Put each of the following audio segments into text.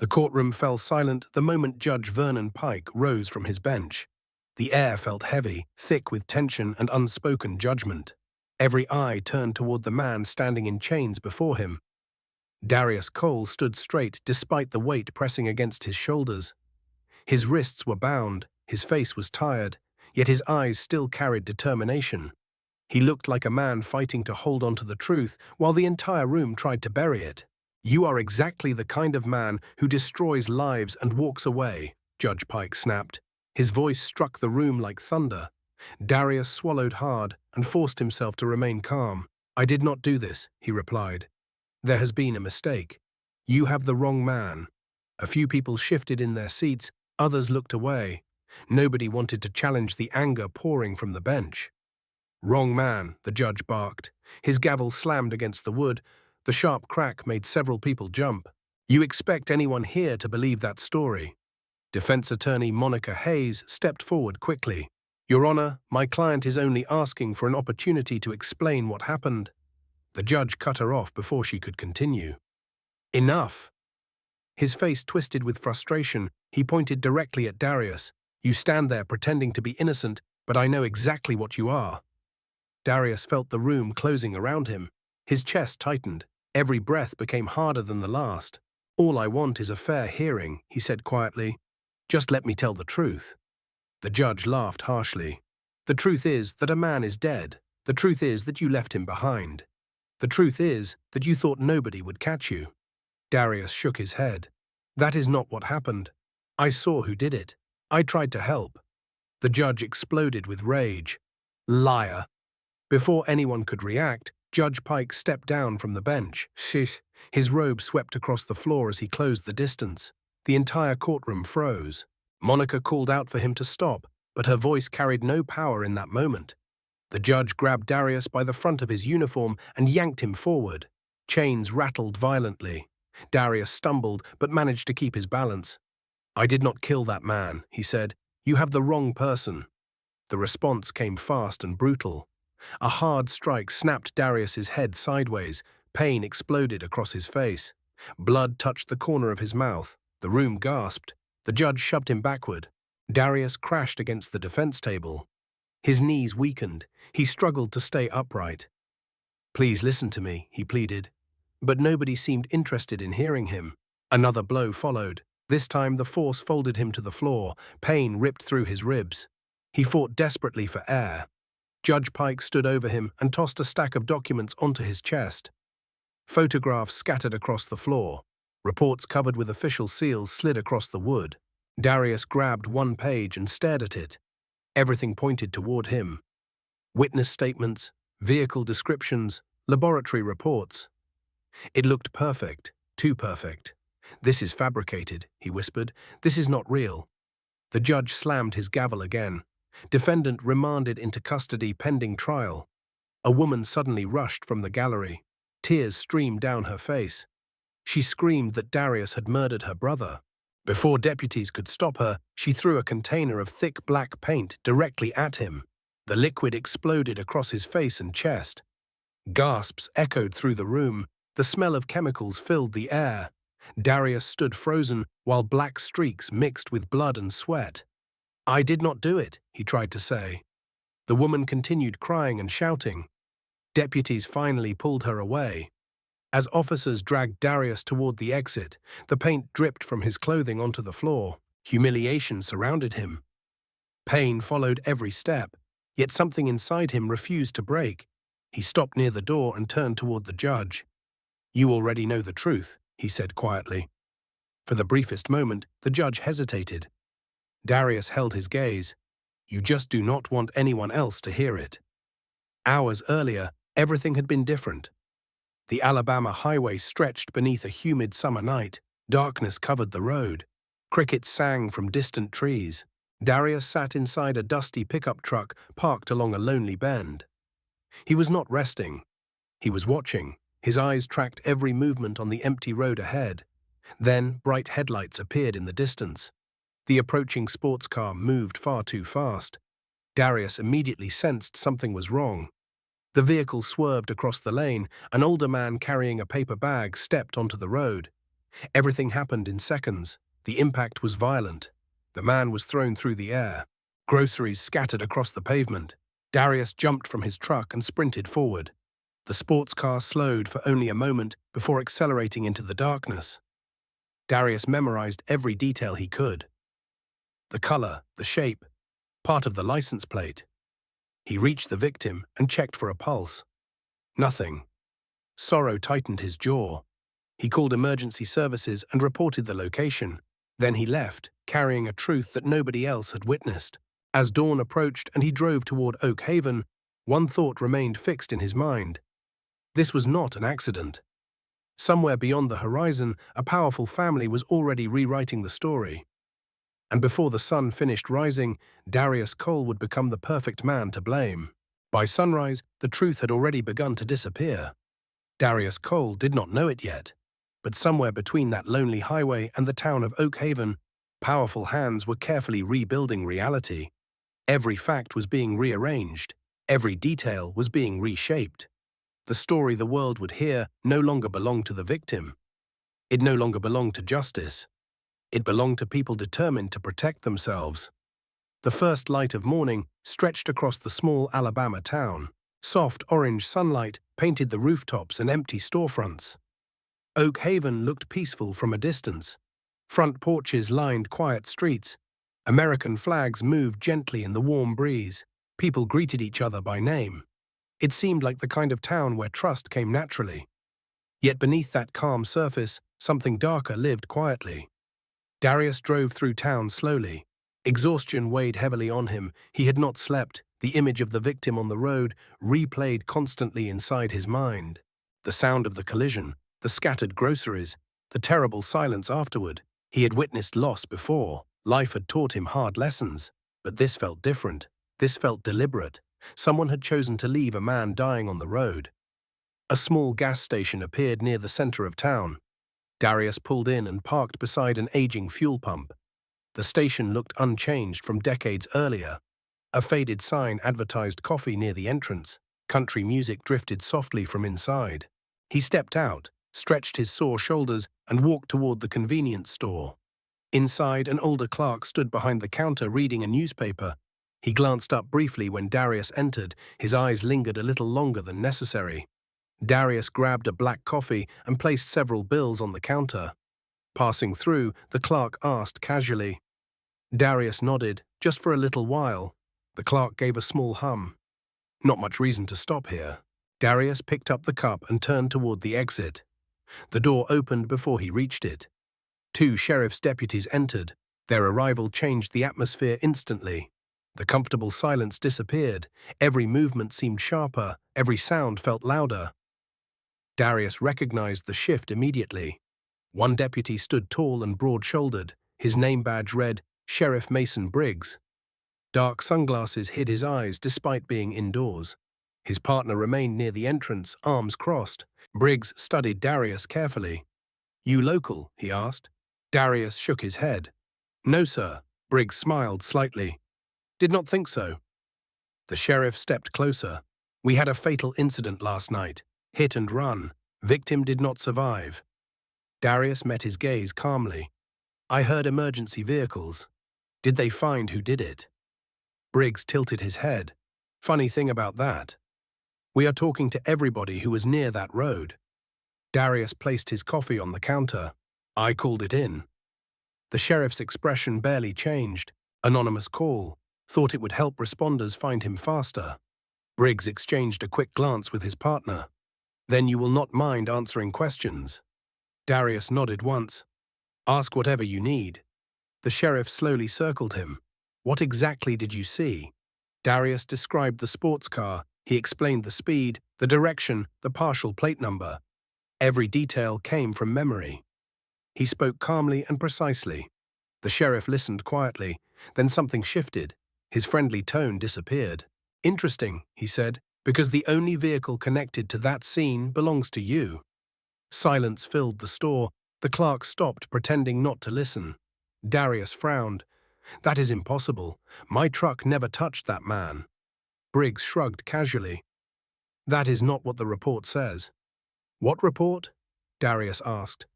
The courtroom fell silent the moment Judge Vernon Pike rose from his bench. The air felt heavy, thick with tension and unspoken judgment. Every eye turned toward the man standing in chains before him. Darius Cole stood straight despite the weight pressing against his shoulders. His wrists were bound, his face was tired, yet his eyes still carried determination. He looked like a man fighting to hold on to the truth while the entire room tried to bury it. "You are exactly the kind of man who destroys lives and walks away," Judge Pike snapped. His voice struck the room like thunder. Darius swallowed hard and forced himself to remain calm. "I did not do this," he replied. "There has been a mistake. You have the wrong man." A few people shifted in their seats, others looked away. Nobody wanted to challenge the anger pouring from the bench. "Wrong man," the judge barked. His gavel slammed against the wood. The sharp crack made several people jump. "You expect anyone here to believe that story?" Defense attorney Monica Hayes stepped forward quickly. "Your Honor, my client is only asking for an opportunity to explain what happened." The judge cut her off before she could continue. "Enough." His face twisted with frustration. He pointed directly at Darius. "You stand there pretending to be innocent, but I know exactly what you are." Darius felt the room closing around him. His chest tightened. Every breath became harder than the last. "All I want is a fair hearing," he said quietly. "Just let me tell the truth." The judge laughed harshly. "The truth is that a man is dead. The truth is that you left him behind. The truth is that you thought nobody would catch you." Darius shook his head. "That is not what happened. I saw who did it. I tried to help." The judge exploded with rage. "Liar." Before anyone could react, Judge Pike stepped down from the bench. Shish. His robe swept across the floor as he closed the distance. The entire courtroom froze. Monica called out for him to stop, but her voice carried no power in that moment. The judge grabbed Darius by the front of his uniform and yanked him forward. Chains rattled violently. Darius stumbled but managed to keep his balance. "I did not kill that man," he said. "You have the wrong person." The response came fast and brutal. A hard strike snapped Darius's head sideways. Pain exploded across his face. Blood touched the corner of his mouth. The room gasped. The judge shoved him backward. Darius crashed against the defense table. His knees weakened. He struggled to stay upright. "Please listen to me," he pleaded. But nobody seemed interested in hearing him. Another blow followed. This time the force folded him to the floor. Pain ripped through his ribs. He fought desperately for air. Judge Pike stood over him and tossed a stack of documents onto his chest. Photographs scattered across the floor. Reports covered with official seals slid across the wood. Darius grabbed one page and stared at it. Everything pointed toward him. Witness statements, vehicle descriptions, laboratory reports. It looked perfect, too perfect. "This is fabricated," he whispered. "This is not real." The judge slammed his gavel again. Defendant remanded into custody pending trial. A woman suddenly rushed from the gallery. Tears streamed down her face. She screamed that Darius had murdered her brother. Before deputies could stop her, she threw a container of thick black paint directly at him. The liquid exploded across his face and chest. Gasps echoed through the room. The smell of chemicals filled the air. Darius stood frozen while black streaks mixed with blood and sweat. "I did not do it," he tried to say. The woman continued crying and shouting. Deputies finally pulled her away. As officers dragged Darius toward the exit, the paint dripped from his clothing onto the floor. Humiliation surrounded him. Pain followed every step, yet something inside him refused to break. He stopped near the door and turned toward the judge. "You already know the truth," he said quietly. For the briefest moment, the judge hesitated. Darius held his gaze. "You just do not want anyone else to hear it." Hours earlier, everything had been different. The Alabama highway stretched beneath a humid summer night. Darkness covered the road. Crickets sang from distant trees. Darius sat inside a dusty pickup truck parked along a lonely bend. He was not resting. He was watching. His eyes tracked every movement on the empty road ahead. Then bright headlights appeared in the distance. The approaching sports car moved far too fast. Darius immediately sensed something was wrong. The vehicle swerved across the lane. An older man carrying a paper bag stepped onto the road. Everything happened in seconds. The impact was violent. The man was thrown through the air. Groceries scattered across the pavement. Darius jumped from his truck and sprinted forward. The sports car slowed for only a moment before accelerating into the darkness. Darius memorized every detail he could. The color, the shape, part of the license plate. He reached the victim and checked for a pulse. Nothing. Sorrow tightened his jaw. He called emergency services and reported the location. Then he left, carrying a truth that nobody else had witnessed. As dawn approached and he drove toward Oak Haven, one thought remained fixed in his mind. This was not an accident. Somewhere beyond the horizon, a powerful family was already rewriting the story. And before the sun finished rising, Darius Cole would become the perfect man to blame. By sunrise, the truth had already begun to disappear. Darius Cole did not know it yet, but somewhere between that lonely highway and the town of Oak Haven, powerful hands were carefully rebuilding reality. Every fact was being rearranged. Every detail was being reshaped. The story the world would hear no longer belonged to the victim. It no longer belonged to justice. It belonged to people determined to protect themselves. The first light of morning stretched across the small Alabama town. Soft orange sunlight painted the rooftops and empty storefronts. Oak Haven looked peaceful from a distance. Front porches lined quiet streets. American flags moved gently in the warm breeze. People greeted each other by name. It seemed like the kind of town where trust came naturally. Yet beneath that calm surface, something darker lived quietly. Darius drove through town slowly. Exhaustion weighed heavily on him. He had not slept. The image of the victim on the road replayed constantly inside his mind. The sound of the collision, the scattered groceries, the terrible silence afterward. He had witnessed loss before. Life had taught him hard lessons. But this felt different. This felt deliberate. Someone had chosen to leave a man dying on the road. A small gas station appeared near the center of town. Darius pulled in and parked beside an aging fuel pump. The station looked unchanged from decades earlier. A faded sign advertised coffee near the entrance. Country music drifted softly from inside. He stepped out, stretched his sore shoulders, and walked toward the convenience store. Inside, an older clerk stood behind the counter reading a newspaper. He glanced up briefly when Darius entered. His eyes lingered a little longer than necessary. Darius grabbed a black coffee and placed several bills on the counter. Passing through, the clerk asked casually. Darius nodded, just for a little while. The clerk gave a small hum. Not much reason to stop here. Darius picked up the cup and turned toward the exit. The door opened before he reached it. 2 sheriff's deputies entered. Their arrival changed the atmosphere instantly. The comfortable silence disappeared. Every movement seemed sharper. Every sound felt louder. Darius recognized the shift immediately. One deputy stood tall and broad-shouldered. His name badge read, Sheriff Mason Briggs. Dark sunglasses hid his eyes despite being indoors. His partner remained near the entrance, arms crossed. Briggs studied Darius carefully. "You local?" he asked. Darius shook his head. "No, sir." Briggs smiled slightly. "Did not think so." The sheriff stepped closer. "We had a fatal incident last night. Hit and run. Victim did not survive." Darius met his gaze calmly. "I heard emergency vehicles. Did they find who did it?" Briggs tilted his head. "Funny thing about that. We are talking to everybody who was near that road." Darius placed his coffee on the counter. "I called it in." The sheriff's expression barely changed. Anonymous call. Thought it would help responders find him faster. Briggs exchanged a quick glance with his partner. "Then you will not mind answering questions." Darius nodded once. "Ask whatever you need." The sheriff slowly circled him. "What exactly did you see?" Darius described the sports car. He explained the speed, the direction, the partial plate number. Every detail came from memory. He spoke calmly and precisely. The sheriff listened quietly. Then something shifted. His friendly tone disappeared. "Interesting," he said, "because the only vehicle connected to that scene belongs to you." Silence filled the store. The clerk stopped, pretending not to listen. Darius frowned. "That is impossible. My truck never touched that man." Briggs shrugged casually. "That is not what the report says." "What report?" Darius asked.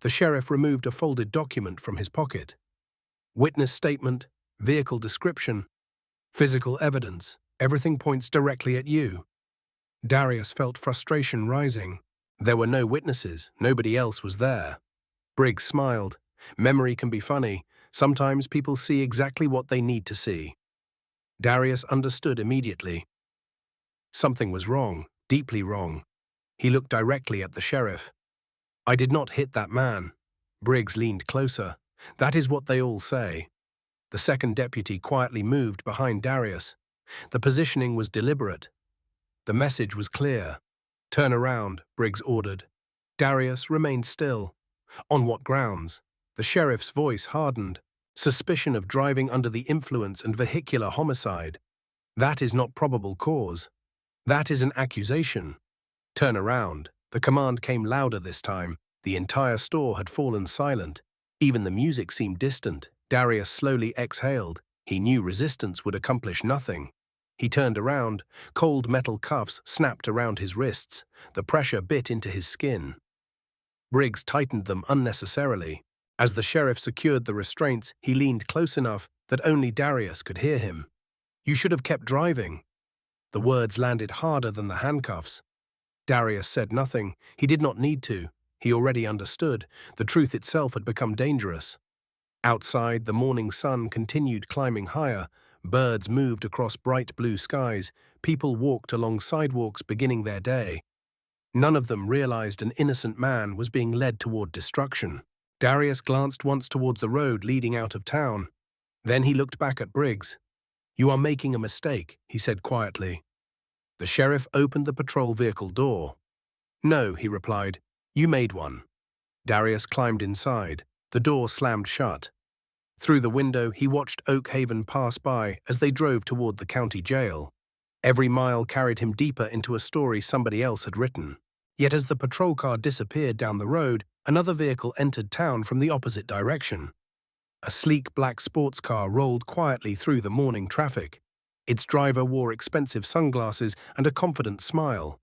The sheriff removed a folded document from his pocket. Witness statement, vehicle description, physical evidence. Everything points directly at you. Darius felt frustration rising. There were no witnesses. Nobody else was there. Briggs smiled. Memory can be funny. Sometimes people see exactly what they need to see. Darius understood immediately. Something was wrong, deeply wrong. He looked directly at the sheriff. "I did not hit that man." Briggs leaned closer. "That is what they all say." The second deputy quietly moved behind Darius. The positioning was deliberate. The message was clear. "Turn around," Briggs ordered. Darius remained still. On what grounds? The sheriff's voice hardened. Suspicion of driving under the influence and vehicular homicide. That is not probable cause. That is an accusation. Turn around. The command came louder this time. The entire store had fallen silent. Even the music seemed distant. Darius slowly exhaled. He knew resistance would accomplish nothing. He turned around. Cold metal cuffs snapped around his wrists. The pressure bit into his skin. Briggs tightened them unnecessarily. As the sheriff secured the restraints, he leaned close enough that only Darius could hear him. "You should have kept driving." The words landed harder than the handcuffs. Darius said nothing. He did not need to. He already understood. The truth itself had become dangerous. Outside, the morning sun continued climbing higher. Birds moved across bright blue skies. People walked along sidewalks beginning their day. None of them realized an innocent man was being led toward destruction. Darius glanced once toward the road leading out of town. Then he looked back at Briggs. "You are making a mistake," he said quietly. The sheriff opened the patrol vehicle door. "No," he replied. "You made one." Darius climbed inside. The door slammed shut. Through the window, he watched Oak Haven pass by as they drove toward the county jail. Every mile carried him deeper into a story somebody else had written. Yet as the patrol car disappeared down the road, another vehicle entered town from the opposite direction. A sleek black sports car rolled quietly through the morning traffic. Its driver wore expensive sunglasses and a confident smile.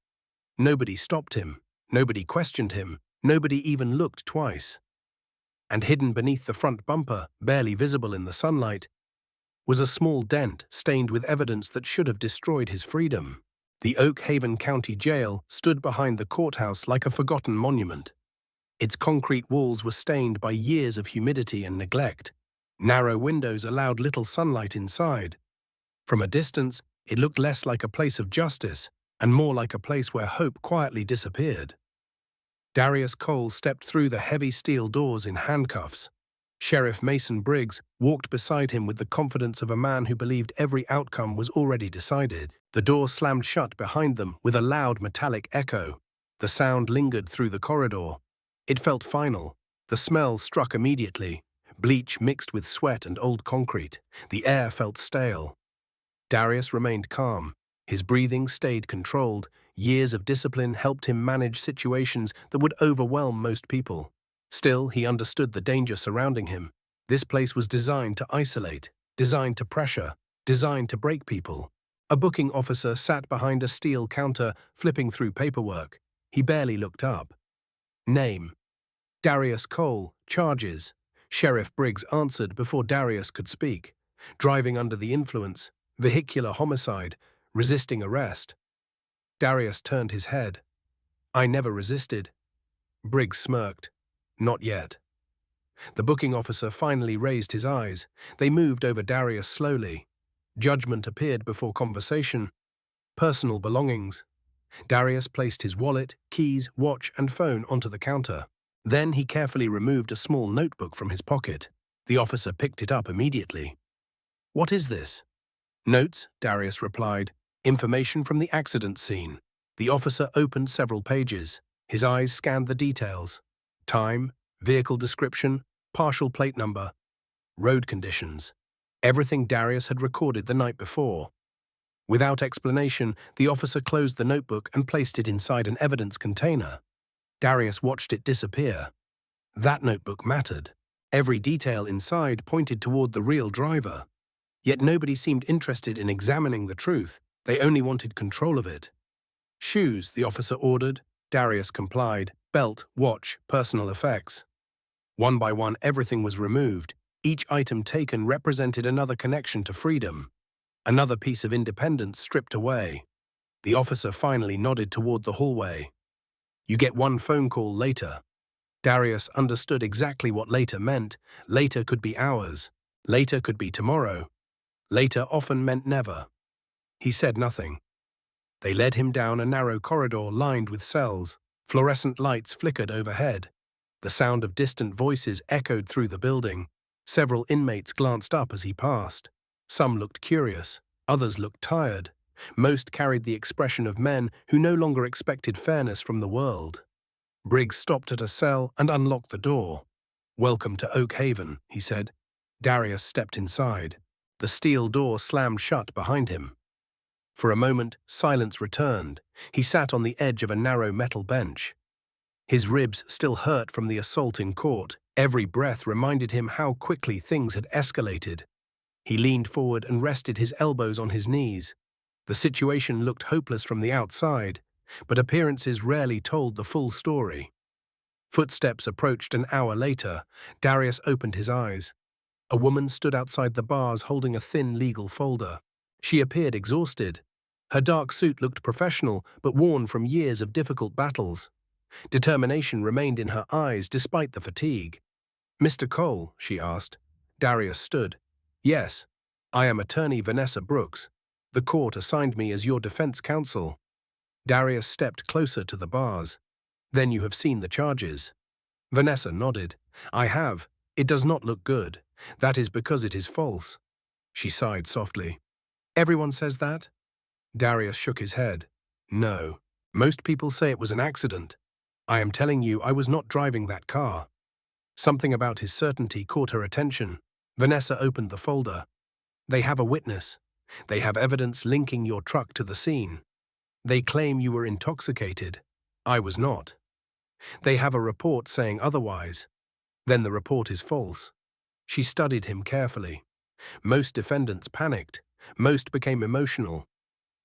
Nobody stopped him. Nobody questioned him. Nobody even looked twice. And hidden beneath the front bumper, barely visible in the sunlight, was a small dent stained with evidence that should have destroyed his freedom. The Oak Haven County Jail stood behind the courthouse like a forgotten monument. Its concrete walls were stained by years of humidity and neglect. Narrow windows allowed little sunlight inside. From a distance, it looked less like a place of justice and more like a place where hope quietly disappeared. Darius Cole stepped through the heavy steel doors in handcuffs. Sheriff Mason Briggs walked beside him with the confidence of a man who believed every outcome was already decided. The door slammed shut behind them with a loud metallic echo. The sound lingered through the corridor. It felt final. The smell struck immediately. Bleach mixed with sweat and old concrete. The air felt stale. Darius remained calm. His breathing stayed controlled. Years of discipline helped him manage situations that would overwhelm most people. Still, he understood the danger surrounding him. This place was designed to isolate, designed to pressure, designed to break people. A booking officer sat behind a steel counter, flipping through paperwork. He barely looked up. Name: Darius Cole. Charges: Sheriff Briggs answered before Darius could speak. Driving under the influence, vehicular homicide, resisting arrest. Darius turned his head. "I never resisted." Briggs smirked. "Not yet." The booking officer finally raised his eyes. They moved over Darius slowly. Judgment appeared before conversation. Personal belongings. Darius placed his wallet, keys, watch, and phone onto the counter. Then he carefully removed a small notebook from his pocket. The officer picked it up immediately. "What is this?" "Notes," Darius replied. "Information from the accident scene." The officer opened several pages. His eyes scanned the details. Time, vehicle description, partial plate number, road conditions. Everything Darius had recorded the night before. Without explanation, the officer closed the notebook and placed it inside an evidence container. Darius watched it disappear. That notebook mattered. Every detail inside pointed toward the real driver. Yet nobody seemed interested in examining the truth. They only wanted control of it. "Shoes," the officer ordered. Darius complied. "Belt, watch, personal effects." One by one, everything was removed. Each item taken represented another connection to freedom, another piece of independence stripped away. The officer finally nodded toward the hallway. You get one phone call later. Darius understood exactly what later meant. Later could be hours. Later could be tomorrow. Later often meant never. He said nothing. They led him down a narrow corridor lined with cells. Fluorescent lights flickered overhead. The sound of distant voices echoed through the building. Several inmates glanced up as he passed. Some looked curious. Others looked tired. Most carried the expression of men who no longer expected fairness from the world. Briggs stopped at a cell and unlocked the door. "Welcome to Oak Haven," he said. Darius stepped inside. The steel door slammed shut behind him. For a moment, silence returned. He sat on the edge of a narrow metal bench. His ribs still hurt from the assault in court. Every breath reminded him how quickly things had escalated. He leaned forward and rested his elbows on his knees. The situation looked hopeless from the outside, but appearances rarely told the full story. Footsteps approached an hour later. Darius opened his eyes. A woman stood outside the bars holding a thin legal folder. She appeared exhausted. Her dark suit looked professional, but worn from years of difficult battles. Determination remained in her eyes despite the fatigue. "Mr. Cole," she asked. Darius stood. "Yes, I am attorney Vanessa Brooks. The court assigned me as your defense counsel." Darius stepped closer to the bars. "Then you have seen the charges." Vanessa nodded. "I have. It does not look good. That is because it is false." She sighed softly. "Everyone says that?" Darius shook his head. "No. Most people say it was an accident. I am telling you I was not driving that car." Something about his certainty caught her attention. Vanessa opened the folder. "They have a witness. They have evidence linking your truck to the scene. They claim you were intoxicated. I was not. They have a report saying otherwise. Then the report is false." She studied him carefully. Most defendants panicked. Most became emotional.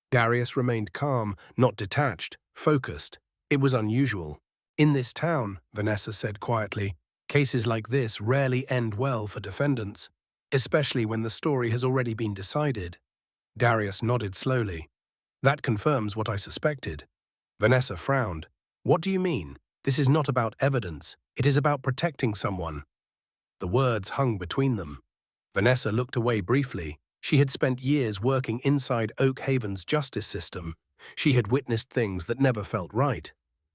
Darius remained calm, not detached, focused. It was unusual. "In this town," Vanessa said quietly, "cases like this rarely end well for defendants, especially when the story has already been decided." Darius nodded slowly. "That confirms what I suspected." Vanessa frowned. "What do you mean? This is not about evidence. It is about protecting someone." The words hung between them. Vanessa looked away briefly. She had spent years working inside Oak Haven's justice system. She had witnessed things that never felt right.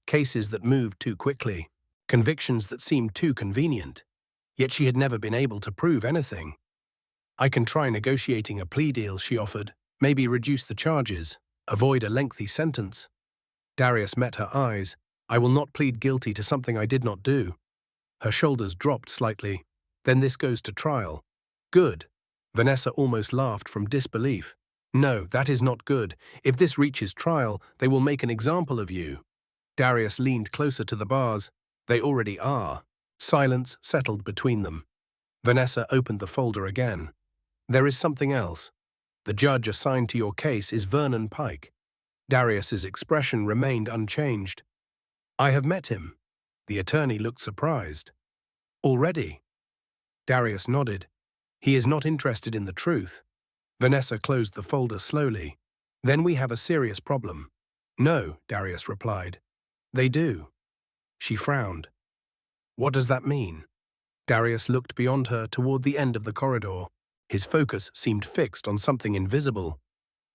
Cases that moved too quickly. Convictions that seemed too convenient. Yet she had never been able to prove anything. "I can try negotiating a plea deal," she offered. "Maybe reduce the charges. Avoid a lengthy sentence." Darius met her eyes. "I will not plead guilty to something I did not do." Her shoulders dropped slightly. "Then this goes to trial." "Good." Vanessa almost laughed from disbelief. "No, that is not good. If this reaches trial, they will make an example of you." Darius leaned closer to the bars. "They already are." Silence settled between them. Vanessa opened the folder again. "There is something else. The judge assigned to your case is Vernon Pike." Darius's expression remained unchanged. "I have met him." The attorney looked surprised. "Already?" Darius nodded. "He is not interested in the truth." Vanessa closed the folder slowly. "Then we have a serious problem." "No," Darius replied. "They do." She frowned. "What does that mean?" Darius looked beyond her toward the end of the corridor. His focus seemed fixed on something invisible.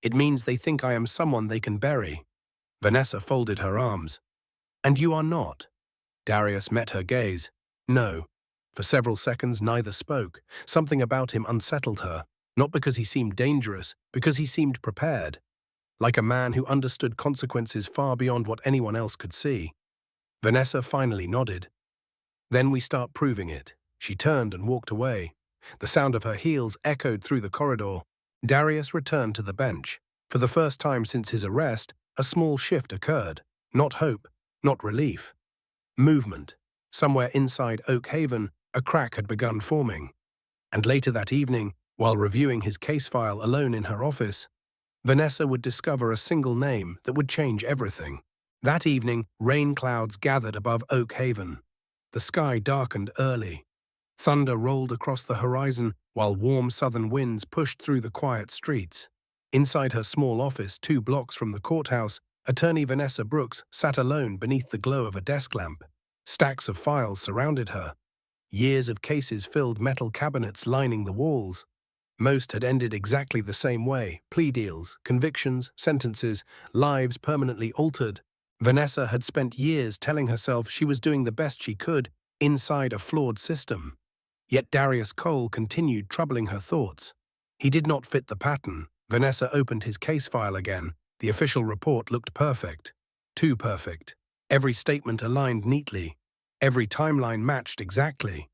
"It means they think I am someone they can bury." Vanessa folded her arms. "And you are not." Darius met her gaze. "No." For several seconds neither spoke. Something about him unsettled her, not because he seemed dangerous, because he seemed prepared, like a man who understood consequences far beyond what anyone else could see. Vanessa finally nodded. "Then we start proving it." She turned and walked away. The sound of her heels echoed through the corridor. Darius returned to the bench. For the first time since his arrest, a small shift occurred. Not hope, not relief. Movement. Somewhere inside Oak Haven, a crack had begun forming. And later that evening, while reviewing his case file alone in her office, Vanessa would discover a single name that would change everything. That evening, rain clouds gathered above Oak Haven. The sky darkened early. Thunder rolled across the horizon while warm southern winds pushed through the quiet streets. Inside her small office 2 blocks from the courthouse, attorney Vanessa Brooks sat alone beneath the glow of a desk lamp. Stacks of files surrounded her. Years of cases filled metal cabinets lining the walls. Most had ended exactly the same way: plea deals, convictions, sentences, lives permanently altered. Vanessa had spent years telling herself she was doing the best she could inside a flawed system. Yet Darius Cole continued troubling her thoughts. He did not fit the pattern. Vanessa opened his case file again. The official report looked perfect. Too perfect. Every statement aligned neatly. Every timeline matched exactly.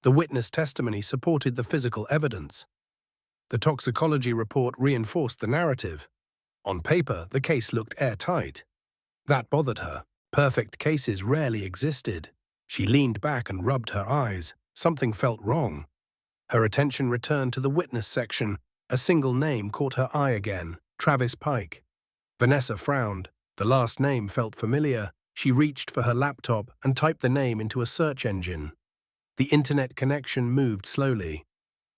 The witness testimony supported the physical evidence. The toxicology report reinforced the narrative. On paper, the case looked airtight. That bothered her. Perfect cases rarely existed. She leaned back and rubbed her eyes. Something felt wrong. Her attention returned to the witness section. A single name caught her eye again: Travis Pike. Vanessa frowned. The last name felt familiar. She reached for her laptop and typed the name into a search engine. The internet connection moved slowly.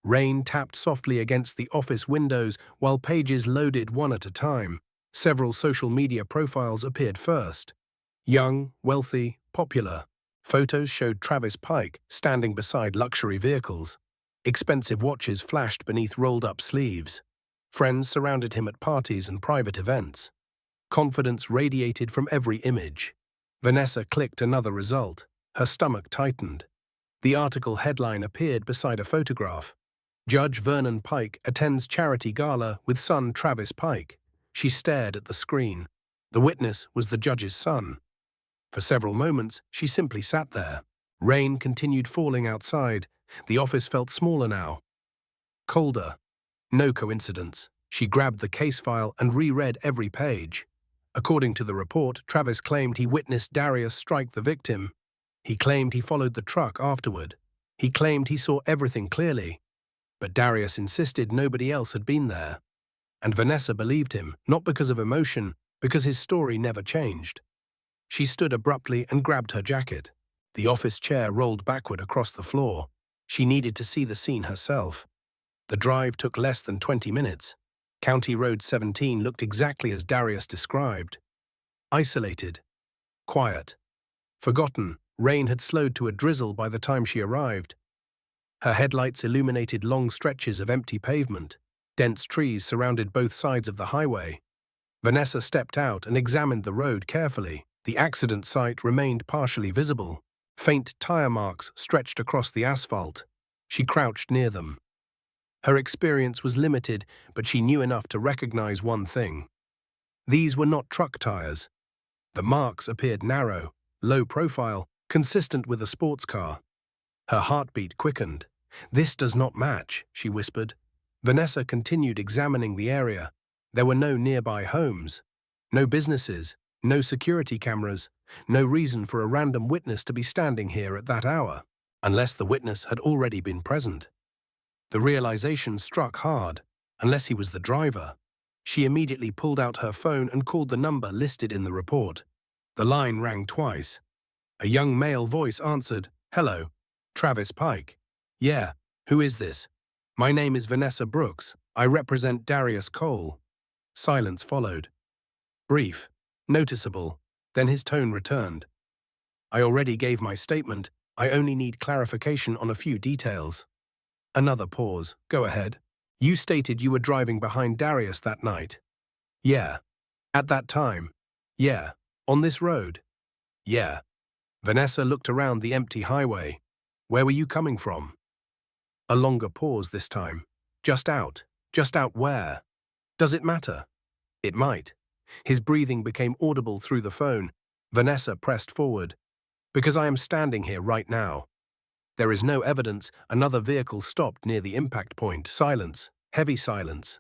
Rain tapped softly against the office windows while pages loaded one at a time. Several social media profiles appeared first. Young, wealthy, popular. Photos showed Travis Pike standing beside luxury vehicles. Expensive watches flashed beneath rolled-up sleeves. Friends surrounded him at parties and private events. Confidence radiated from every image. Vanessa clicked another result. Her stomach tightened. The article headline appeared beside a photograph. Judge Vernon Pike attends charity gala with son Travis Pike. She stared at the screen. The witness was the judge's son. For several moments, she simply sat there. Rain continued falling outside. The office felt smaller now. Colder. No coincidence. She grabbed the case file and reread every page. According to the report, Travis claimed he witnessed Darius strike the victim. He claimed he followed the truck afterward. He claimed he saw everything clearly. But Darius insisted nobody else had been there. And Vanessa believed him, not because of emotion, because his story never changed. She stood abruptly and grabbed her jacket. The office chair rolled backward across the floor. She needed to see the scene herself. The drive took less than 20 minutes. County Road 17 looked exactly as Darius described. Isolated. Quiet. Forgotten. Rain had slowed to a drizzle by the time she arrived. Her headlights illuminated long stretches of empty pavement. Dense trees surrounded both sides of the highway. Vanessa stepped out and examined the road carefully. The accident site remained partially visible. Faint tire marks stretched across the asphalt. She crouched near them. Her experience was limited, but she knew enough to recognize one thing. These were not truck tires. The marks appeared narrow, low profile, consistent with a sports car. Her heartbeat quickened. "This does not match," she whispered. Vanessa continued examining the area. There were no nearby homes, no businesses, no security cameras, no reason for a random witness to be standing here at that hour, unless the witness had already been present. The realization struck hard. Unless he was the driver. She immediately pulled out her phone and called the number listed in the report. The line rang twice. A young male voice answered. "Hello, Travis Pike." "Yeah, who is this?" "My name is Vanessa Brooks. I represent Darius Cole." Silence followed. Brief, noticeable. Then his tone returned. "I already gave my statement. I only need clarification on a few details." Another pause. "Go ahead." "You stated you were driving behind Darius that night." "Yeah." "At that time?" "Yeah." "On this road?" "Yeah." Vanessa looked around the empty highway. "Where were you coming from?" A longer pause this time. "Just out." "Just out where?" "Does it matter?" "It might." His breathing became audible through the phone. Vanessa pressed forward. "Because I am standing here right now." There is no evidence. Another vehicle stopped near the impact point. Silence. Heavy silence.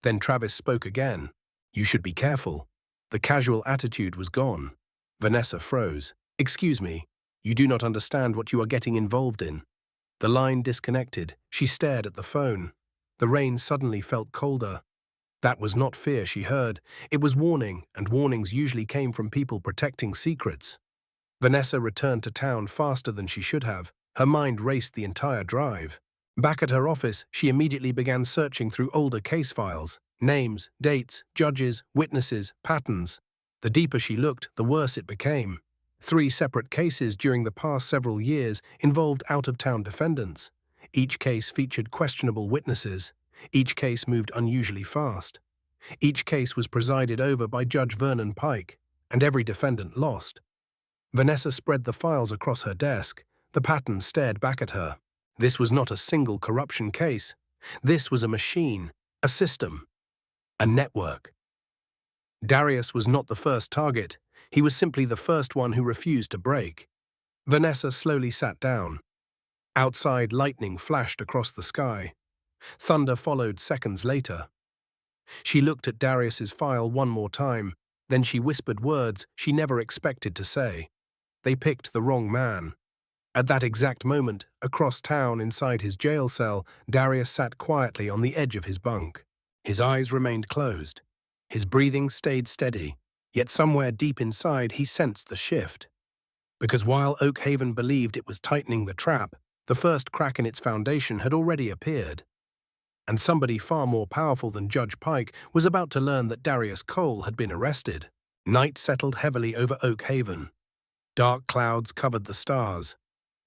Then Travis spoke again. "You should be careful." The casual attitude was gone. Vanessa froze. "Excuse me. You do not understand what you are getting involved in." The line disconnected. She stared at the phone. The rain suddenly felt colder. That was not fear she heard. It was warning, and warnings usually came from people protecting secrets. Vanessa returned to town faster than she should have. Her mind raced the entire drive. Back at her office, she immediately began searching through older case files. Names, dates, judges, witnesses, patterns. The deeper she looked, the worse it became. 3 separate cases during the past several years involved out-of-town defendants. Each case featured questionable witnesses. Each case moved unusually fast. Each case was presided over by Judge Vernon Pike, and every defendant lost. Vanessa spread the files across her desk. The pattern stared back at her. This was not a single corruption case. This was a machine, a system, a network. Darius was not the first target. He was simply the first one who refused to break. Vanessa slowly sat down. Outside, lightning flashed across the sky. Thunder followed seconds later. She looked at Darius's file one more time, then she whispered words she never expected to say. They picked the wrong man. At that exact moment, across town inside his jail cell, Darius sat quietly on the edge of his bunk. His eyes remained closed. His breathing stayed steady, yet somewhere deep inside he sensed the shift. Because while Oak Haven believed it was tightening the trap, the first crack in its foundation had already appeared. And somebody far more powerful than Judge Pike was about to learn that Darius Cole had been arrested. Night settled heavily over Oak Haven. Dark clouds covered the stars.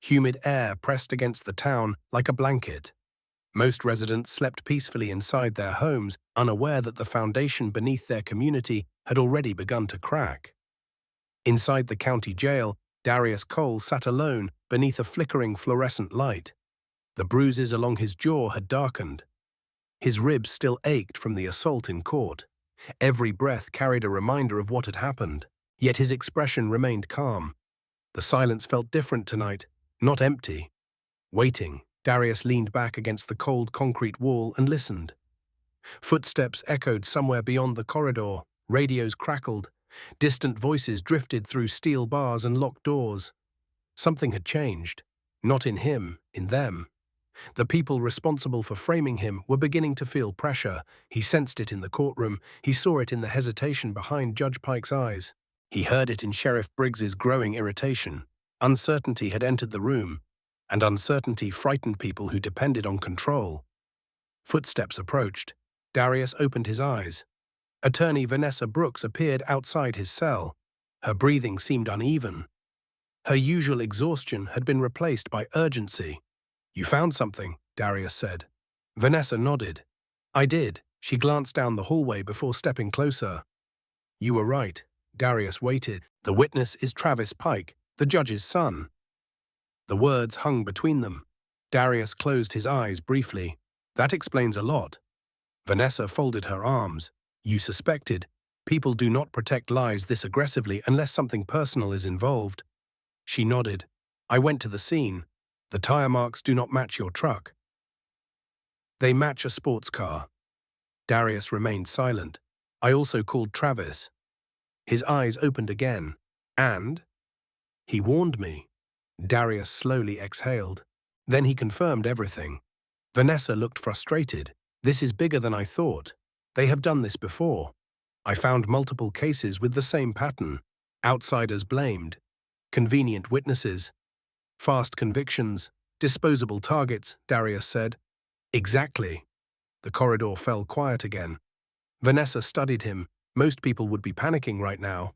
Humid air pressed against the town like a blanket. Most residents slept peacefully inside their homes, unaware that the foundation beneath their community had already begun to crack. Inside the county jail, Darius Cole sat alone beneath a flickering fluorescent light. The bruises along his jaw had darkened. His ribs still ached from the assault in court. Every breath carried a reminder of what had happened, yet his expression remained calm. The silence felt different tonight, not empty. Waiting, Darius leaned back against the cold concrete wall and listened. Footsteps echoed somewhere beyond the corridor, radios crackled, distant voices drifted through steel bars and locked doors. Something had changed, not in him, in them. The people responsible for framing him were beginning to feel pressure. He sensed it in the courtroom. He saw it in the hesitation behind Judge Pike's eyes. He heard it in Sheriff Briggs's growing irritation. Uncertainty had entered the room, and uncertainty frightened people who depended on control. Footsteps approached. Darius opened his eyes. Attorney Vanessa Brooks appeared outside his cell. Her breathing seemed uneven. Her usual exhaustion had been replaced by urgency. "You found something," Darius said. Vanessa nodded. "I did." She glanced down the hallway before stepping closer. "You were right." Darius waited. "The witness is Travis Pike, the judge's son." The words hung between them. Darius closed his eyes briefly. "That explains a lot." Vanessa folded her arms. "You suspected. People do not protect lies this aggressively unless something personal is involved." She nodded. "I went to the scene. The tire marks do not match your truck. They match a sports car." Darius remained silent. "I also called Travis." His eyes opened again. "And?" "He warned me." Darius slowly exhaled. Then he confirmed everything. Vanessa looked frustrated. "This is bigger than I thought. They have done this before. I found multiple cases with the same pattern. Outsiders blamed. Convenient witnesses. Fast convictions. Disposable targets," Darius said. "Exactly." The corridor fell quiet again. Vanessa studied him. "Most people would be panicking right now."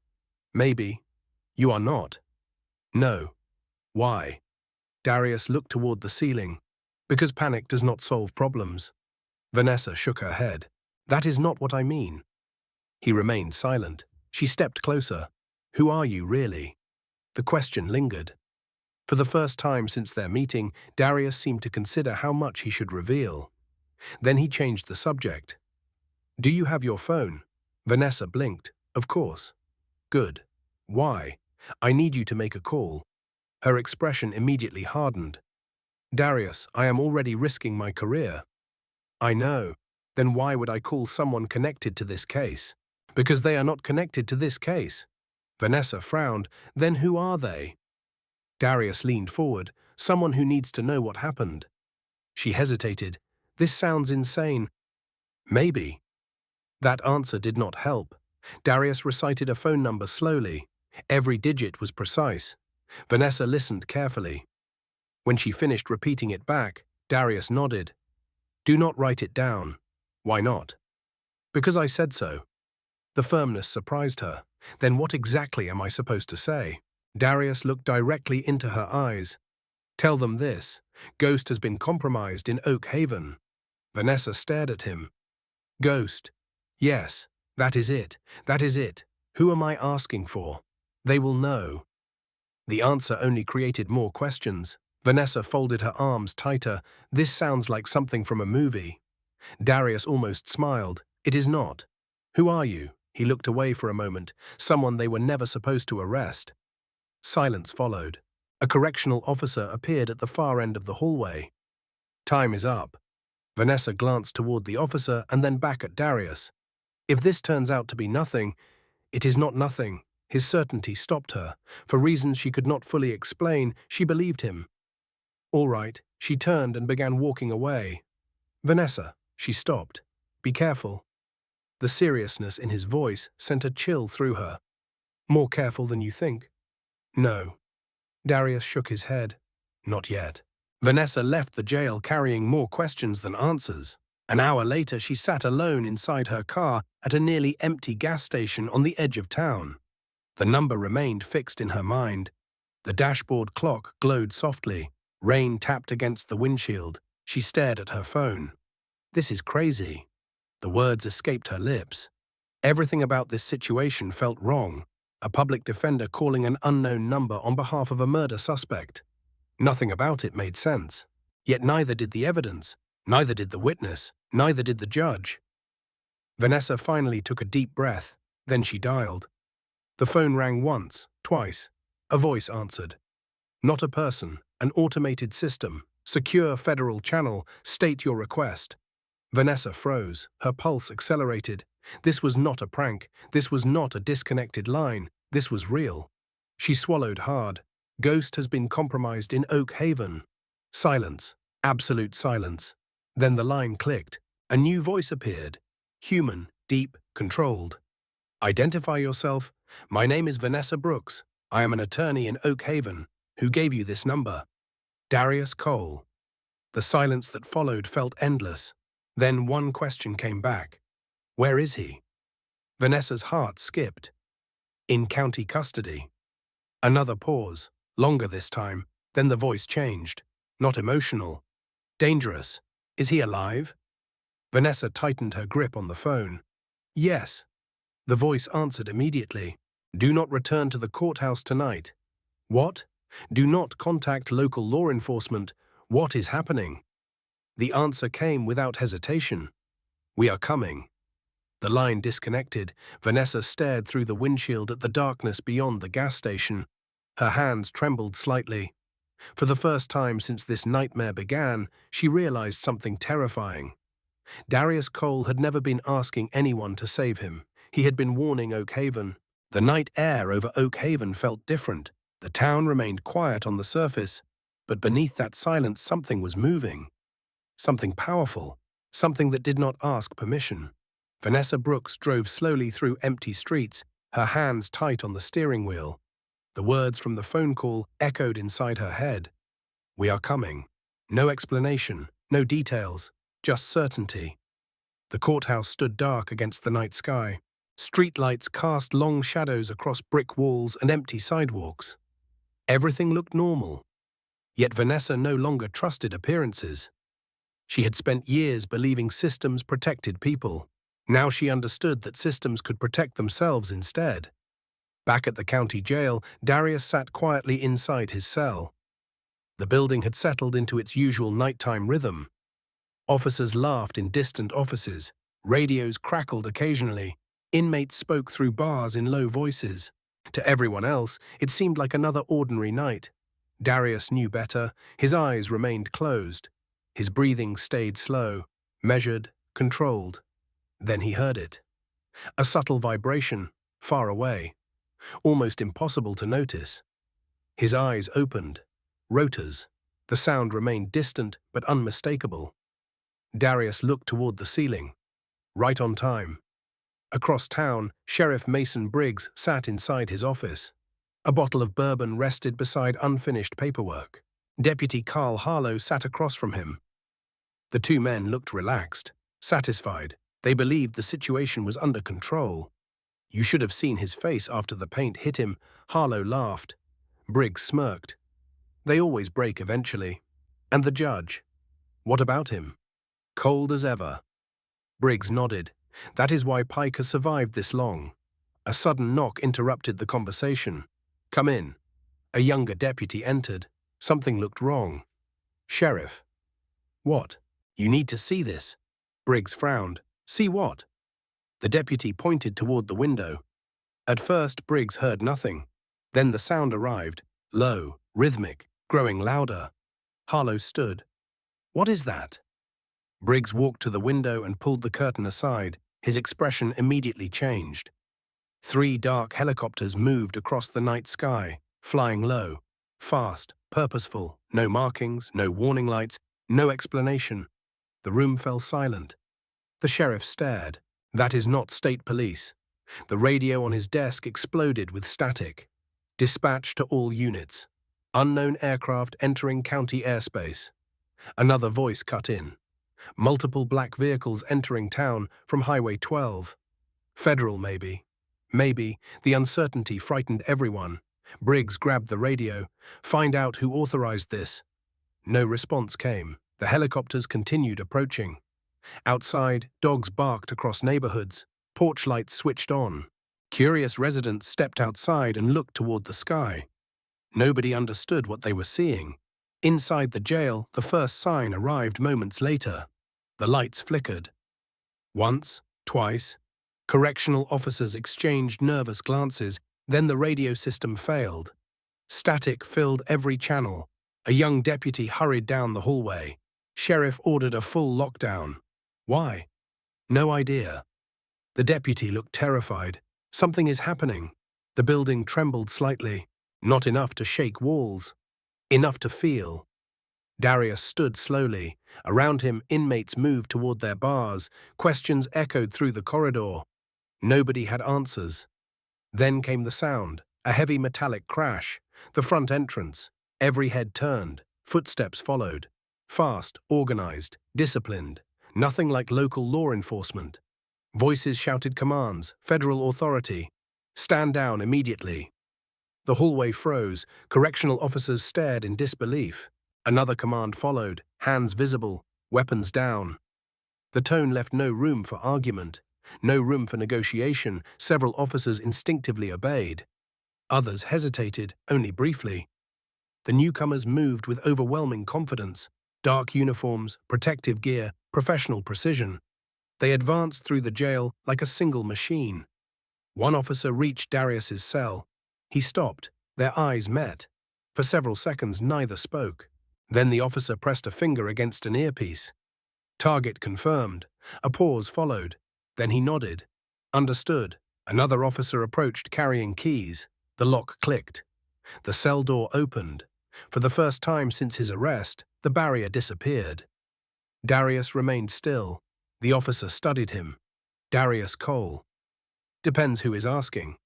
"Maybe. You are not." "No." "Why?" Darius looked toward the ceiling. "Because panic does not solve problems." Vanessa shook her head. "That is not what I mean." He remained silent. She stepped closer. "Who are you, really?" The question lingered. For the first time since their meeting, Darius seemed to consider how much he should reveal. Then he changed the subject. "Do you have your phone?" Vanessa blinked. "Of course." "Good. Why?" "I need you to make a call." Her expression immediately hardened. "Darius, I am already risking my career." "I know. Then why would I call someone connected to this case?" "Because they are not connected to this case." Vanessa frowned. "Then who are they?" Darius leaned forward. "Someone who needs to know what happened." She hesitated. "This sounds insane." "Maybe." That answer did not help. Darius recited a phone number slowly. Every digit was precise. Vanessa listened carefully. When she finished repeating it back, Darius nodded. Do not write it down. Why not? Because I said so. The firmness surprised her. Then what exactly am I supposed to say? Darius looked directly into her eyes. Tell them this. Ghost has been compromised in Oak Haven. Vanessa stared at him. Ghost. Yes, that is it. That is it. Who am I asking for? They will know. The answer only created more questions. Vanessa folded her arms tighter. This sounds like something from a movie. Darius almost smiled. It is not. Who are you? He looked away for a moment. Someone they were never supposed to arrest. Silence followed. A correctional officer appeared at the far end of the hallway. Time is up. Vanessa glanced toward the officer and then back at Darius. If this turns out to be nothing, it is not nothing. His certainty stopped her. For reasons she could not fully explain, she believed him. All right, she turned and began walking away. Vanessa, she stopped. Be careful. The seriousness in his voice sent a chill through her. More careful than you think? No. Darius shook his head. Not yet. Vanessa left the jail carrying more questions than answers. An hour later, she sat alone inside her car at a nearly empty gas station on the edge of town. The number remained fixed in her mind. The dashboard clock glowed softly. Rain tapped against the windshield. She stared at her phone. This is crazy. The words escaped her lips. Everything about this situation felt wrong. A public defender calling an unknown number on behalf of a murder suspect. Nothing about it made sense. Yet neither did the evidence, neither did the witness, neither did the judge. Vanessa finally took a deep breath. Then she dialed. The phone rang once, twice. A voice answered. Not a person, an automated system. Secure federal channel, state your request. Vanessa froze, her pulse accelerated. This was not a prank, this was not a disconnected line, this was real. She swallowed hard. Ghost has been compromised in Oak Haven. Silence, absolute silence. Then the line clicked. A new voice appeared. Human, deep, controlled. Identify yourself. My name is Vanessa Brooks. I am an attorney in Oak Haven. Who gave you this number? Darius Cole. The silence that followed felt endless. Then one question came back. Where is he? Vanessa's heart skipped. In county custody. Another pause, longer this time. Then the voice changed. Not emotional. Dangerous. Is he alive? Vanessa tightened her grip on the phone. Yes. The voice answered immediately. Do not return to the courthouse tonight. What? Do not contact local law enforcement. What is happening? The answer came without hesitation. We are coming. The line disconnected. Vanessa stared through the windshield at the darkness beyond the gas station. Her hands trembled slightly. For the first time since this nightmare began, she realized something terrifying. Darius Cole had never been asking anyone to save him. He had been warning Oak Haven. The night air over Oak Haven felt different. The town remained quiet on the surface, but beneath that silence something was moving. Something powerful, something that did not ask permission. Vanessa Brooks drove slowly through empty streets, her hands tight on the steering wheel. The words from the phone call echoed inside her head. We are coming. No explanation, no details, just certainty. The courthouse stood dark against the night sky. Streetlights cast long shadows across brick walls and empty sidewalks. Everything looked normal. Yet Vanessa no longer trusted appearances. She had spent years believing systems protected people. Now she understood that systems could protect themselves instead. Back at the county jail, Darius sat quietly inside his cell. The building had settled into its usual nighttime rhythm. Officers laughed in distant offices. Radios crackled occasionally. Inmates spoke through bars in low voices. To everyone else, it seemed like another ordinary night. Darius knew better. His eyes remained closed. His breathing stayed slow, measured, controlled. Then he heard it. A subtle vibration, far away. Almost impossible to notice. His eyes opened. Rotors. The sound remained distant but unmistakable. Darius looked toward the ceiling. Right on time. Across town, Sheriff Mason Briggs sat inside his office. A bottle of bourbon rested beside unfinished paperwork. Deputy Carl Harlow sat across from him. The two men looked relaxed, satisfied. They believed the situation was under control. You should have seen his face after the paint hit him. Harlow laughed. Briggs smirked. They always break eventually. And the judge? What about him? Cold as ever. Briggs nodded. That is why Pike has survived this long. A sudden knock interrupted the conversation. Come in. A younger deputy entered. Something looked wrong. Sheriff. What? You need to see this. Briggs frowned. See what? The deputy pointed toward the window. At first, Briggs heard nothing. Then the sound arrived, low, rhythmic, growing louder. Harlow stood. What is that? Briggs walked to the window and pulled the curtain aside. His expression immediately changed. 3 dark helicopters moved across the night sky, flying low, fast, purposeful, no markings, no warning lights, no explanation. The room fell silent. The sheriff stared. That is not state police. The radio on his desk exploded with static. Dispatch to all units. Unknown aircraft entering county airspace. Another voice cut in. Multiple black vehicles entering town from Highway 12. Federal, maybe. Maybe. The uncertainty frightened everyone. Briggs grabbed the radio. Find out who authorized this. No response came. The helicopters continued approaching. Outside, dogs barked across neighborhoods. Porch lights switched on. Curious residents stepped outside and looked toward the sky. Nobody understood what they were seeing. Inside the jail, the first sign arrived moments later. The lights flickered. Once, twice. Correctional officers exchanged nervous glances, then the radio system failed. Static filled every channel. A young deputy hurried down the hallway. Sheriff ordered a full lockdown. Why? No idea. The deputy looked terrified. Something is happening. The building trembled slightly. Not enough to shake walls. Enough to feel. Darius stood slowly. Around him, inmates moved toward their bars. Questions echoed through the corridor. Nobody had answers. Then came the sound, a heavy metallic crash. The front entrance. Every head turned. Footsteps followed. Fast, organized, disciplined. Nothing like local law enforcement. Voices shouted commands, federal authority. Stand down immediately. The hallway froze. Correctional officers stared in disbelief. Another command followed, hands visible, weapons down. The tone left no room for argument, no room for negotiation. Several officers instinctively obeyed. Others hesitated, only briefly. The newcomers moved with overwhelming confidence. Dark uniforms, protective gear, professional precision. They advanced through the jail like a single machine. One officer reached Darius's cell. He stopped. Their eyes met. For several seconds, neither spoke. Then the officer pressed a finger against an earpiece. Target confirmed. A pause followed. Then he nodded. Understood. Another officer approached carrying keys. The lock clicked. The cell door opened. For the first time since his arrest, the barrier disappeared. Darius remained still. The officer studied him. Darius Cole. Depends who is asking.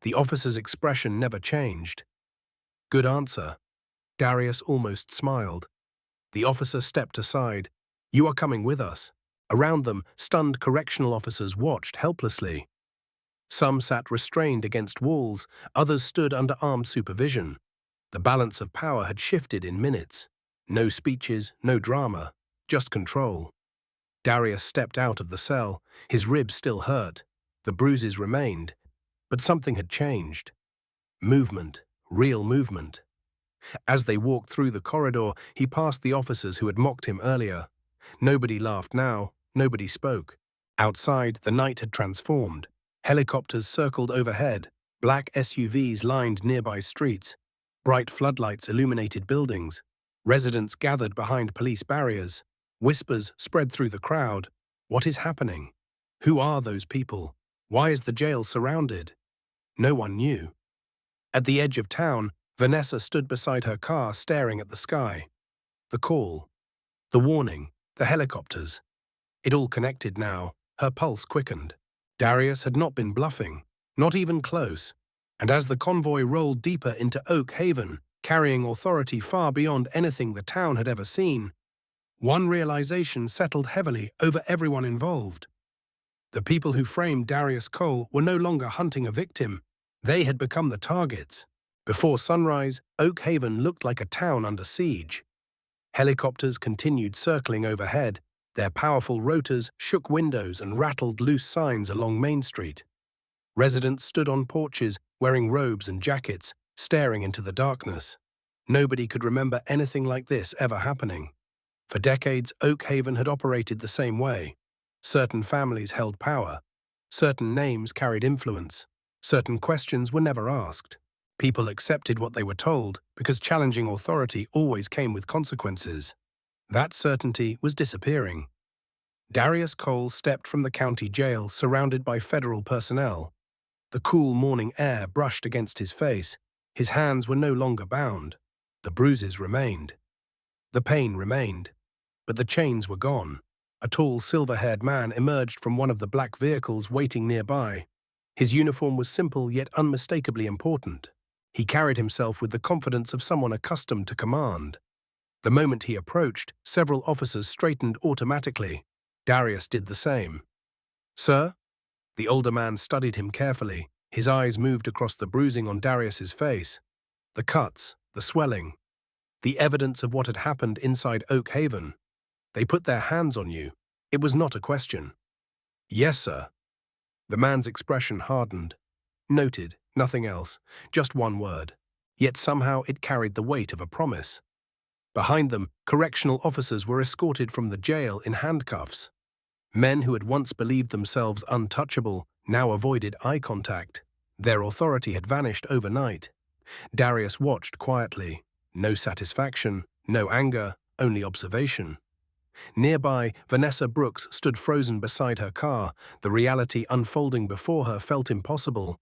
The officer's expression never changed. Good answer. Darius almost smiled. The officer stepped aside. You are coming with us. Around them, stunned correctional officers watched helplessly. Some sat restrained against walls, others stood under armed supervision. The balance of power had shifted in minutes. No speeches, no drama, just control. Darius stepped out of the cell. His ribs still hurt. The bruises remained. But something had changed. Movement, real movement. As they walked through the corridor, he passed the officers who had mocked him earlier. Nobody laughed now, nobody spoke. Outside, the night had transformed. Helicopters circled overhead. Black SUVs lined nearby streets. Bright floodlights illuminated buildings. Residents gathered behind police barriers. Whispers spread through the crowd. What is happening? Who are those people? Why is the jail surrounded? No one knew. At the edge of town, Vanessa stood beside her car staring at the sky. The call. The warning. The helicopters. It all connected now. Her pulse quickened. Darius had not been bluffing. Not even close. And as the convoy rolled deeper into Oak Haven, carrying authority far beyond anything the town had ever seen, one realization settled heavily over everyone involved. The people who framed Darius Cole were no longer hunting a victim. They had become the targets. Before sunrise, Oak Haven looked like a town under siege. Helicopters continued circling overhead. Their powerful rotors shook windows and rattled loose signs along Main Street. Residents stood on porches, wearing robes and jackets, staring into the darkness. Nobody could remember anything like this ever happening. For decades, Oak Haven had operated the same way. Certain families held power. Certain names carried influence. Certain questions were never asked. People accepted what they were told because challenging authority always came with consequences. That certainty was disappearing. Darius Cole stepped from the county jail surrounded by federal personnel. The cool morning air brushed against his face. His hands were no longer bound. The bruises remained. The pain remained. But the chains were gone. A tall, silver-haired man emerged from one of the black vehicles waiting nearby. His uniform was simple yet unmistakably important. He carried himself with the confidence of someone accustomed to command. The moment he approached, several officers straightened automatically. Darius did the same. "Sir?" The older man studied him carefully. His eyes moved across the bruising on Darius's face. The cuts, the swelling, the evidence of what had happened inside Oak Haven. "They put their hands on you." It was not a question. "Yes, sir." The man's expression hardened. Noted, nothing else, just one word. Yet somehow it carried the weight of a promise. Behind them, correctional officers were escorted from the jail in handcuffs. Men who had once believed themselves untouchable now avoided eye contact. Their authority had vanished overnight. Darius watched quietly. No satisfaction, no anger, only observation. Nearby, Vanessa Brooks stood frozen beside her car. The reality unfolding before her felt impossible.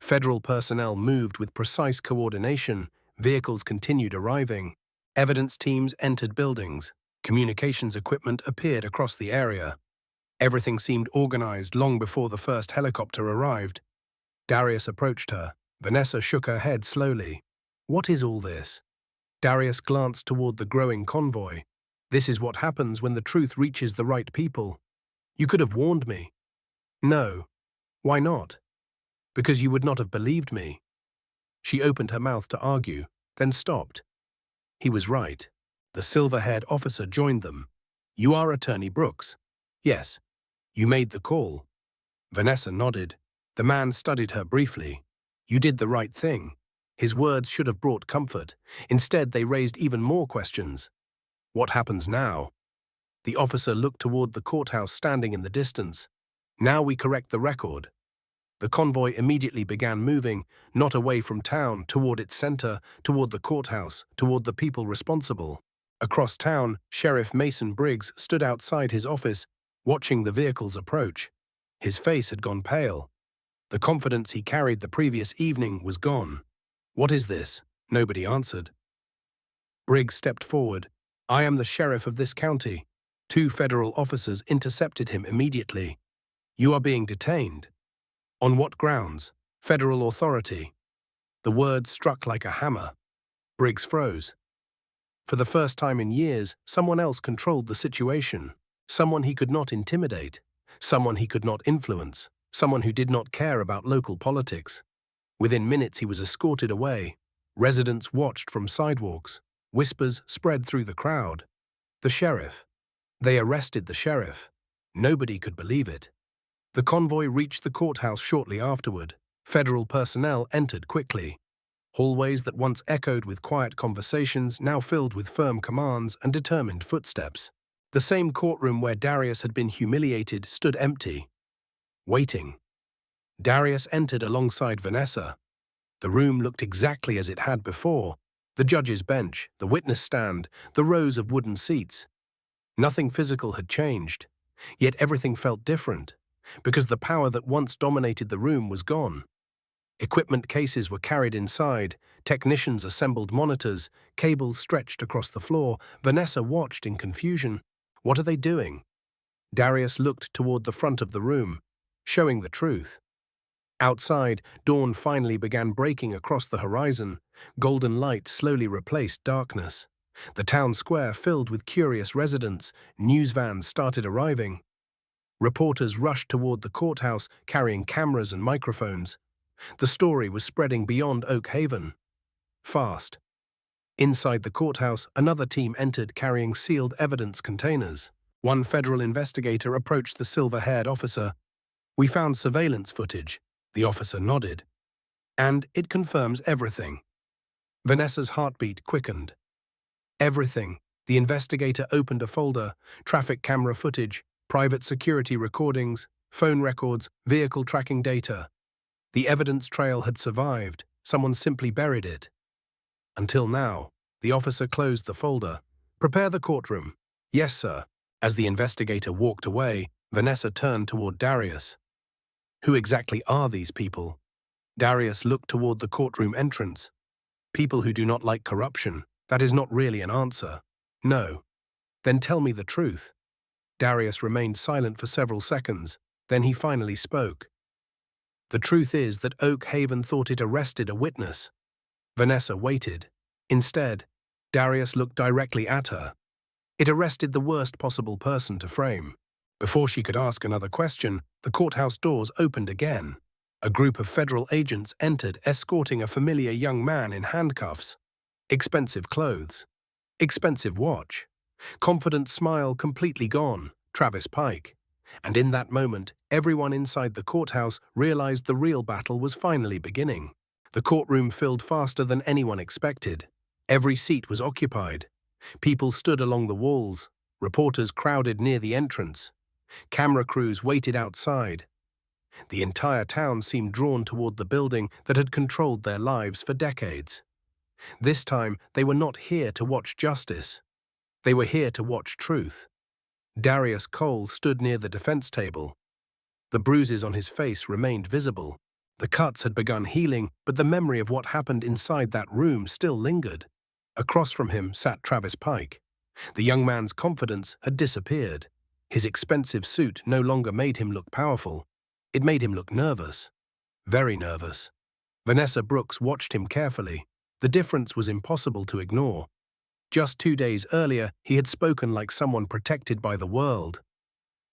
Federal personnel moved with precise coordination. Vehicles continued arriving. Evidence teams entered buildings. Communications equipment appeared across the area. Everything seemed organized long before the first helicopter arrived. Darius approached her. Vanessa shook her head slowly. "What is all this?" Darius glanced toward the growing convoy. "This is what happens when the truth reaches the right people. You could have warned me." "No." "Why not?" "Because you would not have believed me." She opened her mouth to argue, then stopped. He was right. The silver-haired officer joined them. "You are Attorney Brooks." "Yes." "You made the call." Vanessa nodded. The man studied her briefly. "You did the right thing." His words should have brought comfort. Instead, they raised even more questions. "What happens now?" The officer looked toward the courthouse standing in the distance. "Now we correct the record." The convoy immediately began moving, not away from town, toward its center, toward the courthouse, toward the people responsible. Across town, Sheriff Mason Briggs stood outside his office, watching the vehicles approach. His face had gone pale. The confidence he carried the previous evening was gone. "What is this?" Nobody answered. Briggs stepped forward. "I am the sheriff of this county." Two federal officers intercepted him immediately. "You are being detained." "On what grounds?" "Federal authority." The word struck like a hammer. Briggs froze. For the first time in years, someone else controlled the situation. Someone he could not intimidate. Someone he could not influence. Someone who did not care about local politics. Within minutes he was escorted away. Residents watched from sidewalks. Whispers spread through the crowd. The sheriff. They arrested the sheriff. Nobody could believe it. The convoy reached the courthouse shortly afterward. Federal personnel entered quickly. Hallways that once echoed with quiet conversations now filled with firm commands and determined footsteps. The same courtroom where Darius had been humiliated stood empty, waiting. Darius entered alongside Vanessa. The room looked exactly as it had before. The judge's bench, the witness stand, the rows of wooden seats. Nothing physical had changed, yet everything felt different, because the power that once dominated the room was gone. Equipment cases were carried inside, technicians assembled monitors, cables stretched across the floor. Vanessa watched in confusion. What are they doing? Darius looked toward the front of the room, showing the truth. Outside, dawn finally began breaking across the horizon. Golden light slowly replaced darkness. The town square filled with curious residents. News vans started arriving. Reporters rushed toward the courthouse, carrying cameras and microphones. The story was spreading beyond Oak Haven. Fast. Inside the courthouse, another team entered carrying sealed evidence containers. One federal investigator approached the silver-haired officer. "We found surveillance footage." The officer nodded. "And it confirms everything." Vanessa's heartbeat quickened. Everything. The investigator opened a folder: traffic camera footage, private security recordings, phone records, vehicle tracking data. The evidence trail had survived. Someone simply buried it. Until now. The officer closed the folder. "Prepare the courtroom." "Yes, sir." As the investigator walked away, Vanessa turned toward Darius. "Who exactly are these people?" Darius looked toward the courtroom entrance. "People who do not like corruption. That is not really an answer." "No." "Then tell me the truth." Darius remained silent for several seconds. Then he finally spoke. "The truth is that Oak Haven thought it arrested a witness." Vanessa waited. Instead, Darius looked directly at her. "It arrested the worst possible person to frame." Before she could ask another question, the courthouse doors opened again. A group of federal agents entered, escorting a familiar young man in handcuffs. Expensive clothes. Expensive watch. Confident smile completely gone. Travis Pike. And in that moment, everyone inside the courthouse realized the real battle was finally beginning. The courtroom filled faster than anyone expected. Every seat was occupied. People stood along the walls. Reporters crowded near the entrance. Camera crews waited outside. The entire town seemed drawn toward the building that had controlled their lives for decades. This time, they were not here to watch justice. They were here to watch truth. Darius Cole stood near the defense table. The bruises on his face remained visible. The cuts had begun healing, but the memory of what happened inside that room still lingered. Across from him sat Travis Pike. The young man's confidence had disappeared. His expensive suit no longer made him look powerful. It made him look nervous. Very nervous. Vanessa Brooks watched him carefully. The difference was impossible to ignore. Just 2 days earlier, he had spoken like someone protected by the world.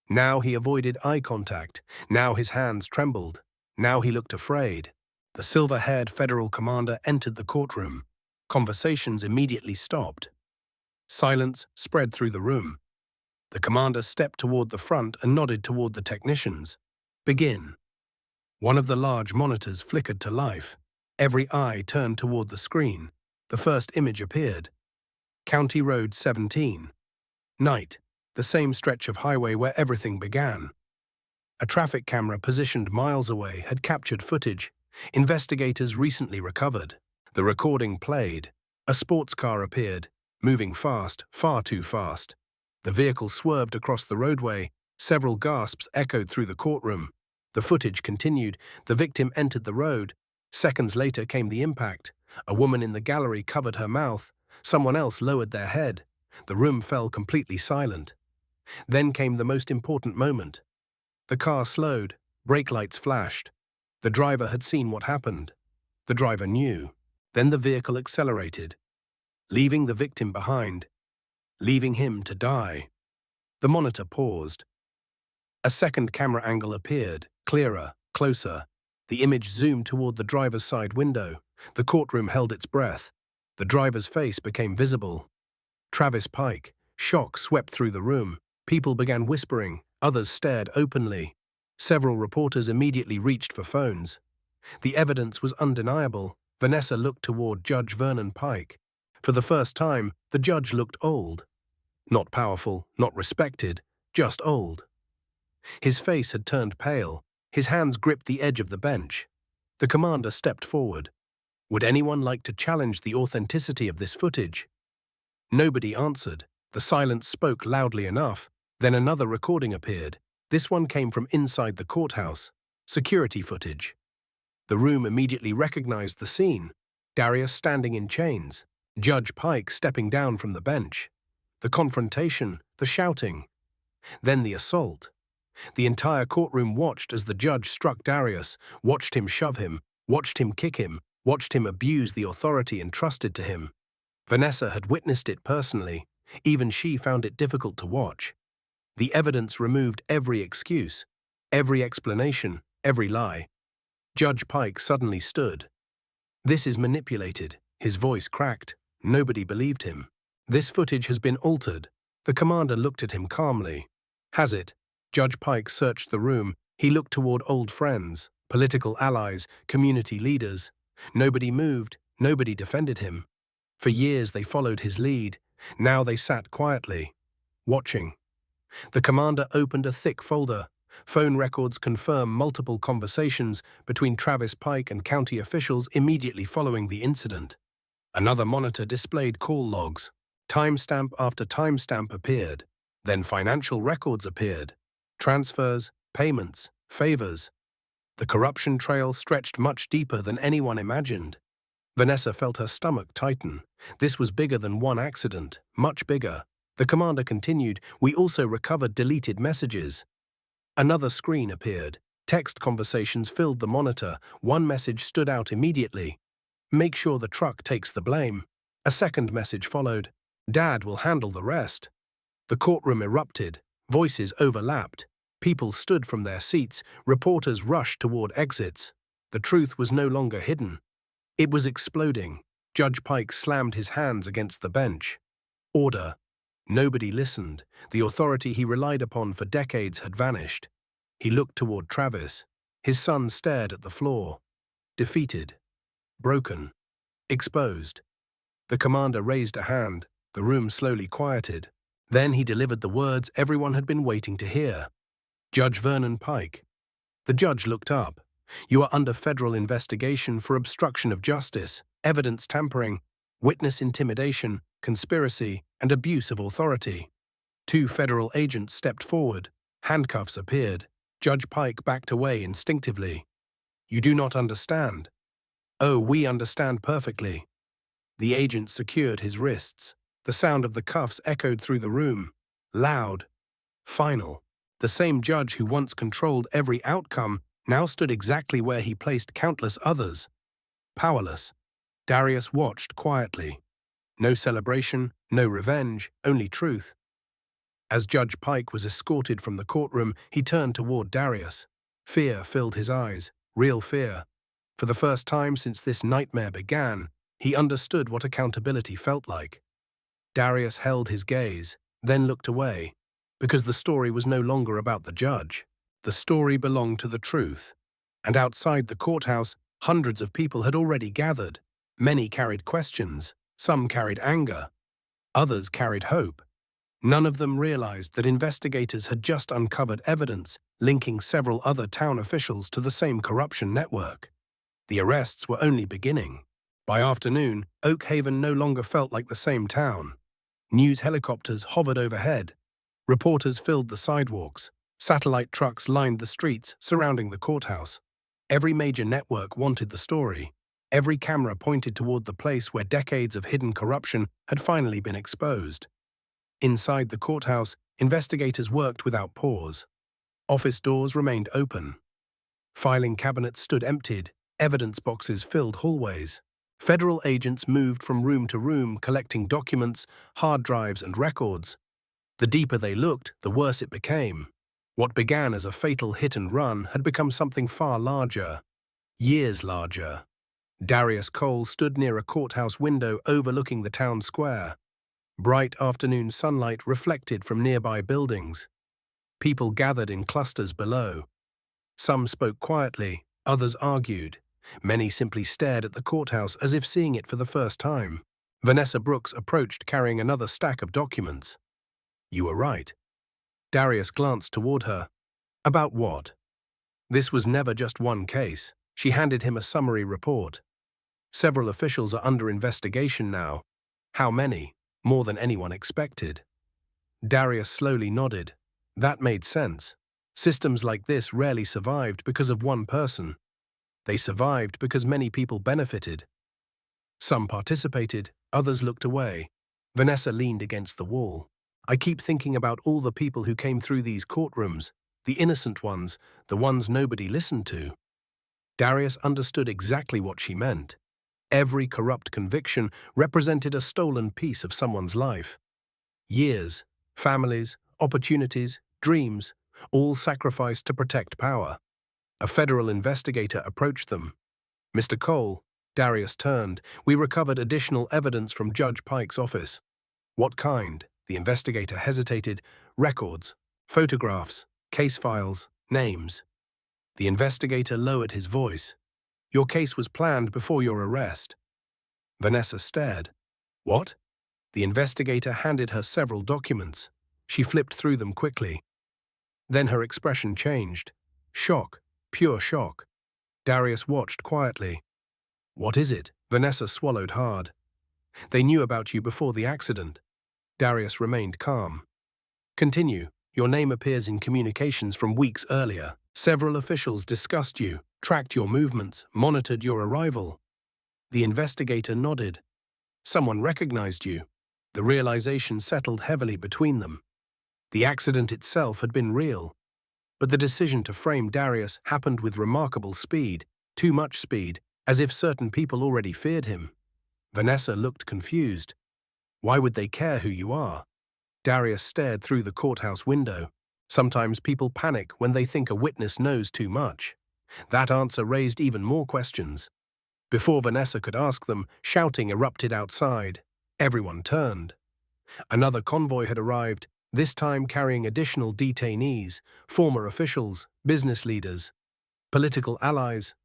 Now he avoided eye contact. Now his hands trembled. Now he looked afraid. The silver-haired federal commander entered the courtroom. Conversations immediately stopped. Silence spread through the room. The commander stepped toward the front and nodded toward the technicians. "Begin." One of the large monitors flickered to life. Every eye turned toward the screen. The first image appeared. County Road 17. Night. The same stretch of highway where everything began. A traffic camera positioned miles away had captured footage. Investigators recently recovered. The recording played. A sports car appeared, moving fast, far too fast. The vehicle swerved across the roadway. Several gasps echoed through the courtroom. The footage continued. The victim entered the road. Seconds later came the impact. A woman in the gallery covered her mouth. Someone else lowered their head. The room fell completely silent. Then came the most important moment. The car slowed. Brake lights flashed. The driver had seen what happened. The driver knew. Then the vehicle accelerated, leaving the victim behind, leaving him to die. The monitor paused. A second camera angle appeared, clearer, closer. The image zoomed toward the driver's side window. The courtroom held its breath. The driver's face became visible. Travis Pike. Shock swept through the room. People began whispering. Others stared openly. Several reporters immediately reached for phones. The evidence was undeniable. Vanessa looked toward Judge Vernon Pike. For the first time, the judge looked old. Not powerful, not respected, just old. His face had turned pale. His hands gripped the edge of the bench. The commander stepped forward. Would anyone like to challenge the authenticity of this footage? Nobody answered. The silence spoke loudly enough. Then another recording appeared. This one came from inside the courthouse. Security footage. The room immediately recognized the scene. Darius standing in chains. Judge Pike stepping down from the bench. The confrontation, the shouting. Then the assault. The entire courtroom watched as the judge struck Darius, watched him shove him, watched him kick him, watched him abuse the authority entrusted to him. Vanessa had witnessed it personally. Even she found it difficult to watch. The evidence removed every excuse, every explanation, every lie. Judge Pike suddenly stood. "This is manipulated." His voice cracked. Nobody believed him. "This footage has been altered." The commander looked at him calmly. "Has it?" Judge Pike searched the room. He looked toward old friends, political allies, community leaders. Nobody moved. Nobody defended him. For years they followed his lead. Now they sat quietly, watching. The commander opened a thick folder. Phone records confirm multiple conversations between Travis Pike and county officials immediately following the incident. Another monitor displayed call logs. Timestamp after timestamp appeared. Then financial records appeared. Transfers, payments, favors. The corruption trail stretched much deeper than anyone imagined. Vanessa felt her stomach tighten. This was bigger than one accident, much bigger. The commander continued, "We also recovered deleted messages." Another screen appeared. Text conversations filled the monitor. One message stood out immediately. "Make sure the truck takes the blame." A second message followed. "Dad will handle the rest." The courtroom erupted. Voices overlapped. People stood from their seats. Reporters rushed toward exits. The truth was no longer hidden. It was exploding. Judge Pike slammed his hands against the bench. Order. Nobody listened. The authority he relied upon for decades had vanished. He looked toward Travis. His son stared at the floor. Defeated. Broken. Exposed. The commander raised a hand. The room slowly quieted. Then he delivered the words everyone had been waiting to hear. "Judge Vernon Pike." The judge looked up. "You are under federal investigation for obstruction of justice, evidence tampering, witness intimidation, conspiracy, and abuse of authority." Two federal agents stepped forward. Handcuffs appeared. Judge Pike backed away instinctively. "You do not understand." "Oh, we understand perfectly." The agent secured his wrists. The sound of the cuffs echoed through the room. Loud. Final. The same judge who once controlled every outcome now stood exactly where he placed countless others. Powerless. Darius watched quietly. No celebration, no revenge, only truth. As Judge Pike was escorted from the courtroom, he turned toward Darius. Fear filled his eyes, real fear. For the first time since this nightmare began, he understood what accountability felt like. Darius held his gaze, then looked away, because the story was no longer about the judge. The story belonged to the truth. And outside the courthouse, hundreds of people had already gathered. Many carried questions, some carried anger, others carried hope. None of them realized that investigators had just uncovered evidence linking several other town officials to the same corruption network. The arrests were only beginning. By afternoon, Oak Haven no longer felt like the same town. News helicopters hovered overhead. Reporters filled the sidewalks. Satellite trucks lined the streets surrounding the courthouse. Every major network wanted the story. Every camera pointed toward the place where decades of hidden corruption had finally been exposed. Inside the courthouse, investigators worked without pause. Office doors remained open. Filing cabinets stood emptied. Evidence boxes filled hallways. Federal agents moved from room to room, collecting documents, hard drives, and records. The deeper they looked, the worse it became. What began as a fatal hit and run had become something far larger. Years larger. Darius Cole stood near a courthouse window overlooking the town square. Bright afternoon sunlight reflected from nearby buildings. People gathered in clusters below. Some spoke quietly, others argued. Many simply stared at the courthouse as if seeing it for the first time. Vanessa Brooks approached carrying another stack of documents. "You were right." Darius glanced toward her. "About what?" This was never just one case. She handed him a summary report. "Several officials are under investigation now." "How many?" "More than anyone expected." Darius slowly nodded. That made sense. Systems like this rarely survived because of one person. They survived because many people benefited. Some participated, others looked away. Vanessa leaned against the wall. "I keep thinking about all the people who came through these courtrooms. The innocent ones, the ones nobody listened to. Darius understood exactly what she meant. Every corrupt conviction represented a stolen piece of someone's life. Years, families, opportunities, dreams, all sacrificed to protect power. A federal investigator approached them. "Mr. Cole," Darius turned, "we recovered additional evidence from Judge Pike's office." "What kind?" The investigator hesitated. "Records, photographs, case files, names." The investigator lowered his voice. "Your case was planned before your arrest." Vanessa stared. "What?" The investigator handed her several documents. She flipped through them quickly. Then her expression changed. Shock, pure shock. Darius watched quietly. "What is it?" Vanessa swallowed hard. "They knew about you before the accident." Darius remained calm. "Continue. Your name appears in communications from weeks earlier. Several officials discussed you, tracked your movements, monitored your arrival." The investigator nodded. "Someone recognized you." The realization settled heavily between them. The accident itself had been real, but the decision to frame Darius happened with remarkable speed, too much speed, as if certain people already feared him. Vanessa looked confused. "Why would they care who you are?" Darius stared through the courthouse window. Sometimes people panic when they think a witness knows too much. That answer raised even more questions. Before Vanessa could ask them, shouting erupted outside. Everyone turned. Another convoy had arrived, this time carrying additional detainees, former officials, business leaders, political allies.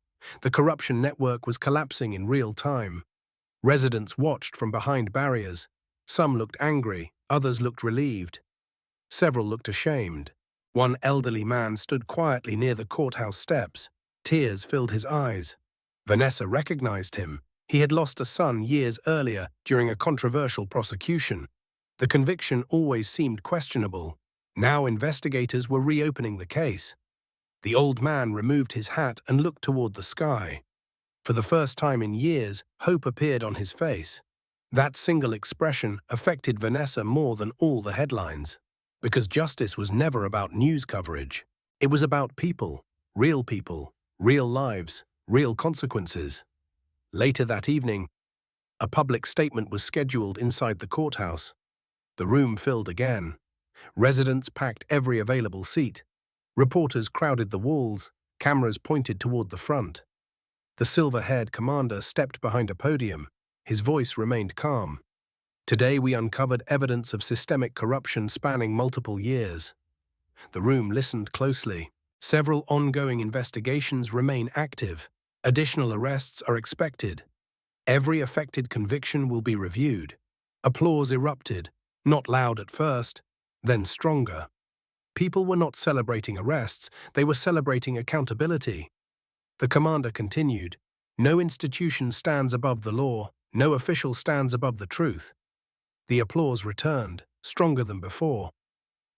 The corruption network was collapsing in real time. Residents watched from behind barriers. Some looked angry, others looked relieved. Several looked ashamed. One elderly man stood quietly near the courthouse steps. Tears filled his eyes. Vanessa recognized him. He had lost a son years earlier during a controversial prosecution. The conviction always seemed questionable. Now investigators were reopening the case. The old man removed his hat and looked toward the sky. For the first time in years, hope appeared on his face. That single expression affected Vanessa more than all the headlines. Because justice was never about news coverage. It was about people, real lives, real consequences. Later that evening, a public statement was scheduled inside the courthouse. The room filled again. Residents packed every available seat. Reporters crowded the walls, cameras pointed toward the front. The silver-haired commander stepped behind a podium. His voice remained calm. "Today we uncovered evidence of systemic corruption spanning multiple years." The room listened closely. Several ongoing investigations remain active. Additional arrests are expected. Every affected conviction will be reviewed. Applause erupted, not loud at first, then stronger. People were not celebrating arrests, they were celebrating accountability. The commander continued, "No institution stands above the law, no official stands above the truth." The applause returned, stronger than before.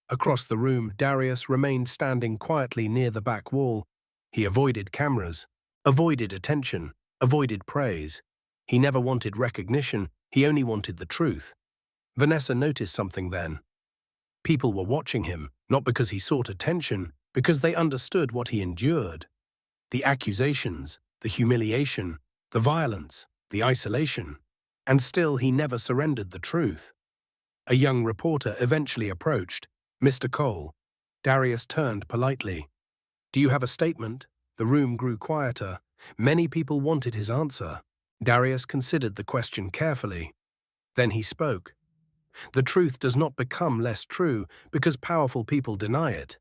Across the room, Darius remained standing quietly near the back wall. He avoided cameras, avoided attention, avoided praise. He never wanted recognition, he only wanted the truth. Vanessa noticed something then. People were watching him, not because he sought attention, because they understood what he endured. The accusations, the humiliation, the violence, the isolation. And still he never surrendered the truth. A young reporter eventually approached. "Mr. Cole." Darius turned politely. "Do you have a statement?" The room grew quieter. Many people wanted his answer. Darius considered the question carefully. Then he spoke. "The truth does not become less true because powerful people deny it."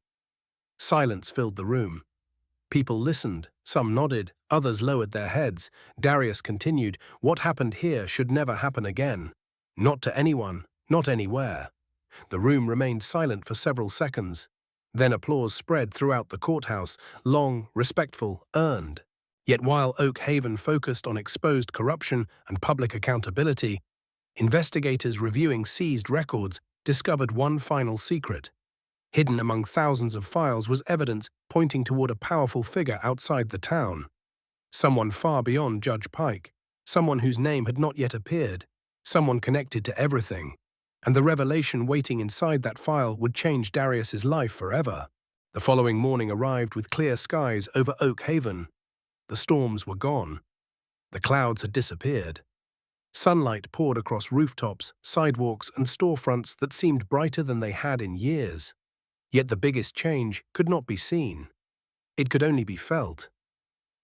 Silence filled the room. People listened, some nodded, others lowered their heads. Darius continued, "What happened here should never happen again. Not to anyone, not anywhere." The room remained silent for several seconds. Then applause spread throughout the courthouse, long, respectful, earned. Yet while Oak Haven focused on exposed corruption and public accountability, investigators reviewing seized records discovered one final secret. Hidden among thousands of files was evidence pointing toward a powerful figure outside the town. Someone far beyond Judge Pike, someone whose name had not yet appeared, someone connected to everything. And the revelation waiting inside that file would change Darius's life forever. The following morning arrived with clear skies over Oak Haven. The storms were gone. The clouds had disappeared. Sunlight poured across rooftops, sidewalks, and storefronts that seemed brighter than they had in years. Yet the biggest change could not be seen. It could only be felt.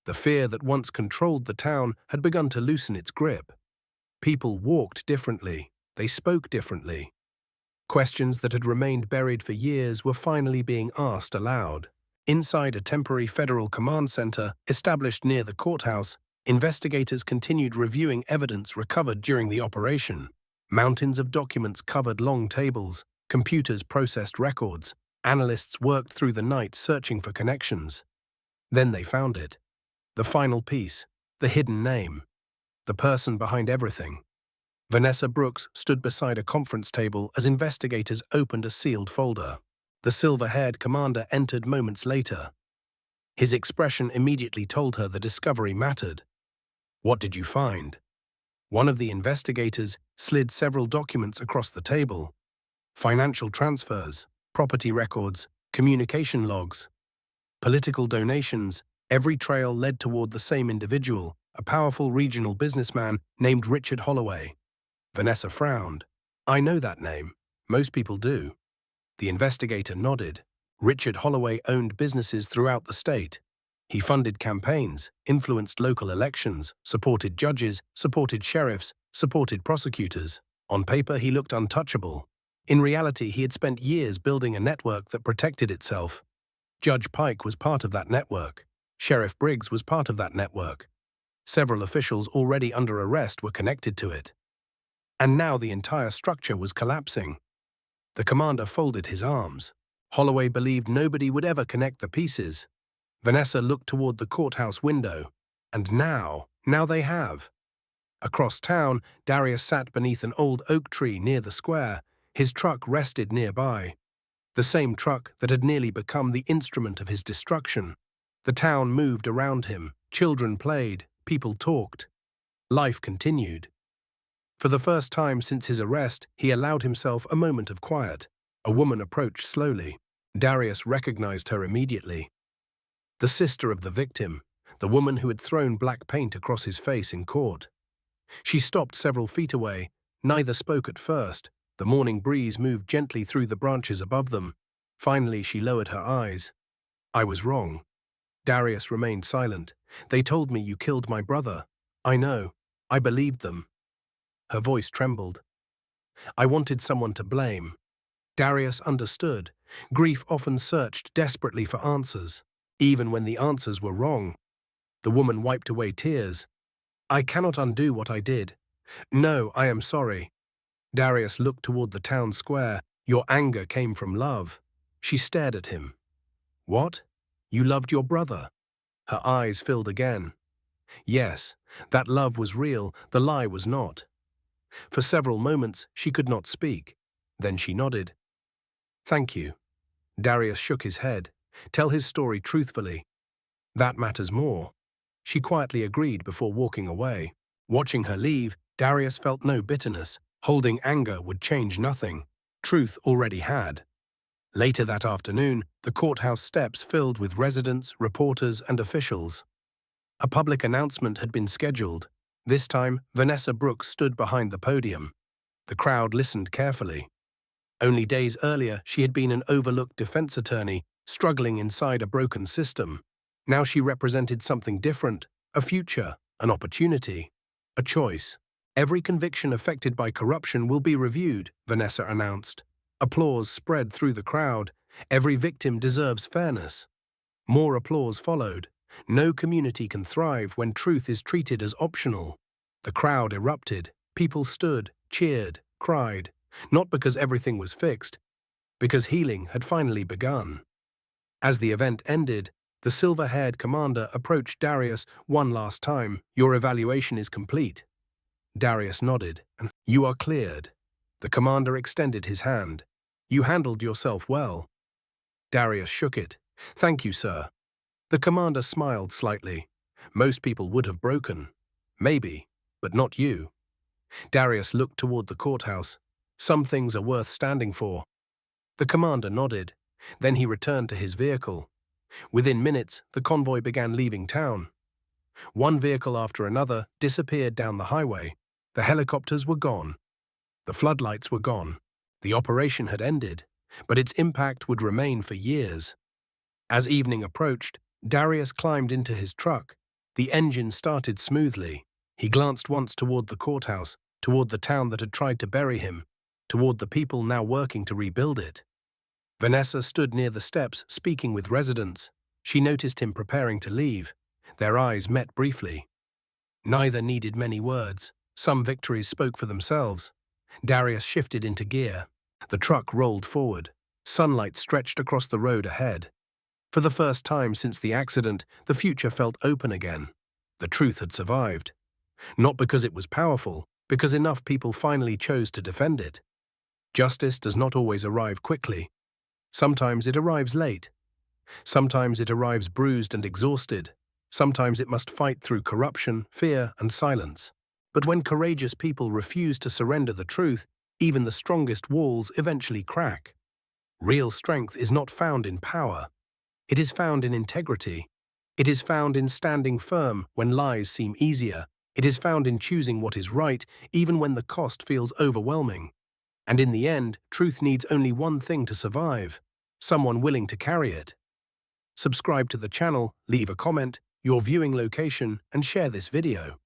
The fear that once controlled the town had begun to loosen its grip. People walked differently. They spoke differently. Questions that had remained buried for years were finally being asked aloud. Inside a temporary federal command center established near the courthouse, investigators continued reviewing evidence recovered during the operation. Mountains of documents covered long tables, computers processed records, analysts worked through the night searching for connections. Then they found it. The final piece, the hidden name, the person behind everything. Vanessa Brooks stood beside a conference table as investigators opened a sealed folder. The silver-haired commander entered moments later. His expression immediately told her the discovery mattered. "What did you find?" One of the investigators slid several documents across the table. Financial transfers, property records, communication logs, political donations. Every trail led toward the same individual, a powerful regional businessman named Richard Holloway. Vanessa frowned. "I know that name. Most people do." The investigator nodded. Richard Holloway owned businesses throughout the state. He funded campaigns, influenced local elections, supported judges, supported sheriffs, supported prosecutors. On paper, he looked untouchable. In reality, he had spent years building a network that protected itself. Judge Pike was part of that network. Sheriff Briggs was part of that network. Several officials already under arrest were connected to it. And now the entire structure was collapsing. The commander folded his arms. Holloway believed nobody would ever connect the pieces. Vanessa looked toward the courthouse window. And now they have. Across town, Darius sat beneath an old oak tree near the square. His truck rested nearby. The same truck that had nearly become the instrument of his destruction. The town moved around him. Children played. People talked. Life continued. For the first time since his arrest, he allowed himself a moment of quiet. A woman approached slowly. Darius recognized her immediately. The sister of the victim, the woman who had thrown black paint across his face in court. She stopped several feet away. Neither spoke at first. The morning breeze moved gently through the branches above them. Finally, she lowered her eyes. "I was wrong." Darius remained silent. "They told me you killed my brother. I know. I believed them." Her voice trembled. "I wanted someone to blame." Darius understood. Grief often searched desperately for answers, even when the answers were wrong. The woman wiped away tears. "I cannot undo what I did. No, I am sorry." Darius looked toward the town square. "Your anger came from love." She stared at him. "What? You loved your brother?" Her eyes filled again. Yes, that love was real, the lie was not. For several moments, she could not speak. Then she nodded. "Thank you." Darius shook his head. "Tell his story truthfully. That matters more." She quietly agreed before walking away. Watching her leave, Darius felt no bitterness. Holding anger would change nothing. Truth already had. Later that afternoon, the courthouse steps filled with residents, reporters, and officials. A public announcement had been scheduled. This time, Vanessa Brooks stood behind the podium. The crowd listened carefully. Only days earlier, she had been an overlooked defense attorney, struggling inside a broken system. Now she represented something different, a future, an opportunity, a choice. "Every conviction affected by corruption will be reviewed," Vanessa announced. Applause spread through the crowd. Every victim deserves fairness. More applause followed. No community can thrive when truth is treated as optional. The crowd erupted. People stood, cheered, cried, not because everything was fixed, because healing had finally begun. As the event ended, the silver-haired commander approached Darius one last time. "Your evaluation is complete." Darius nodded. "You are cleared." The commander extended his hand. "You handled yourself well." Darius shook it. "Thank you, sir." The commander smiled slightly. "Most people would have broken. Maybe, but not you." Darius looked toward the courthouse. "Some things are worth standing for." The commander nodded. Then he returned to his vehicle. Within minutes, the convoy began leaving town. One vehicle after another disappeared down the highway. The helicopters were gone. The floodlights were gone. The operation had ended, but its impact would remain for years. As evening approached, Darius climbed into his truck. The engine started smoothly. He glanced once toward the courthouse, toward the town that had tried to bury him, toward the people now working to rebuild it. Vanessa stood near the steps, speaking with residents. She noticed him preparing to leave. Their eyes met briefly. Neither needed many words. Some victories spoke for themselves. Darius shifted into gear. The truck rolled forward. Sunlight stretched across the road ahead. For the first time since the accident, the future felt open again. The truth had survived. Not because it was powerful, because enough people finally chose to defend it. Justice does not always arrive quickly. Sometimes it arrives late. Sometimes it arrives bruised and exhausted. Sometimes it must fight through corruption, fear, and silence. But when courageous people refuse to surrender the truth, even the strongest walls eventually crack. Real strength is not found in power. It is found in integrity. It is found in standing firm when lies seem easier. It is found in choosing what is right, even when the cost feels overwhelming. And in the end, truth needs only one thing to survive: someone willing to carry it. Subscribe to the channel, leave a comment, your viewing location, and share this video.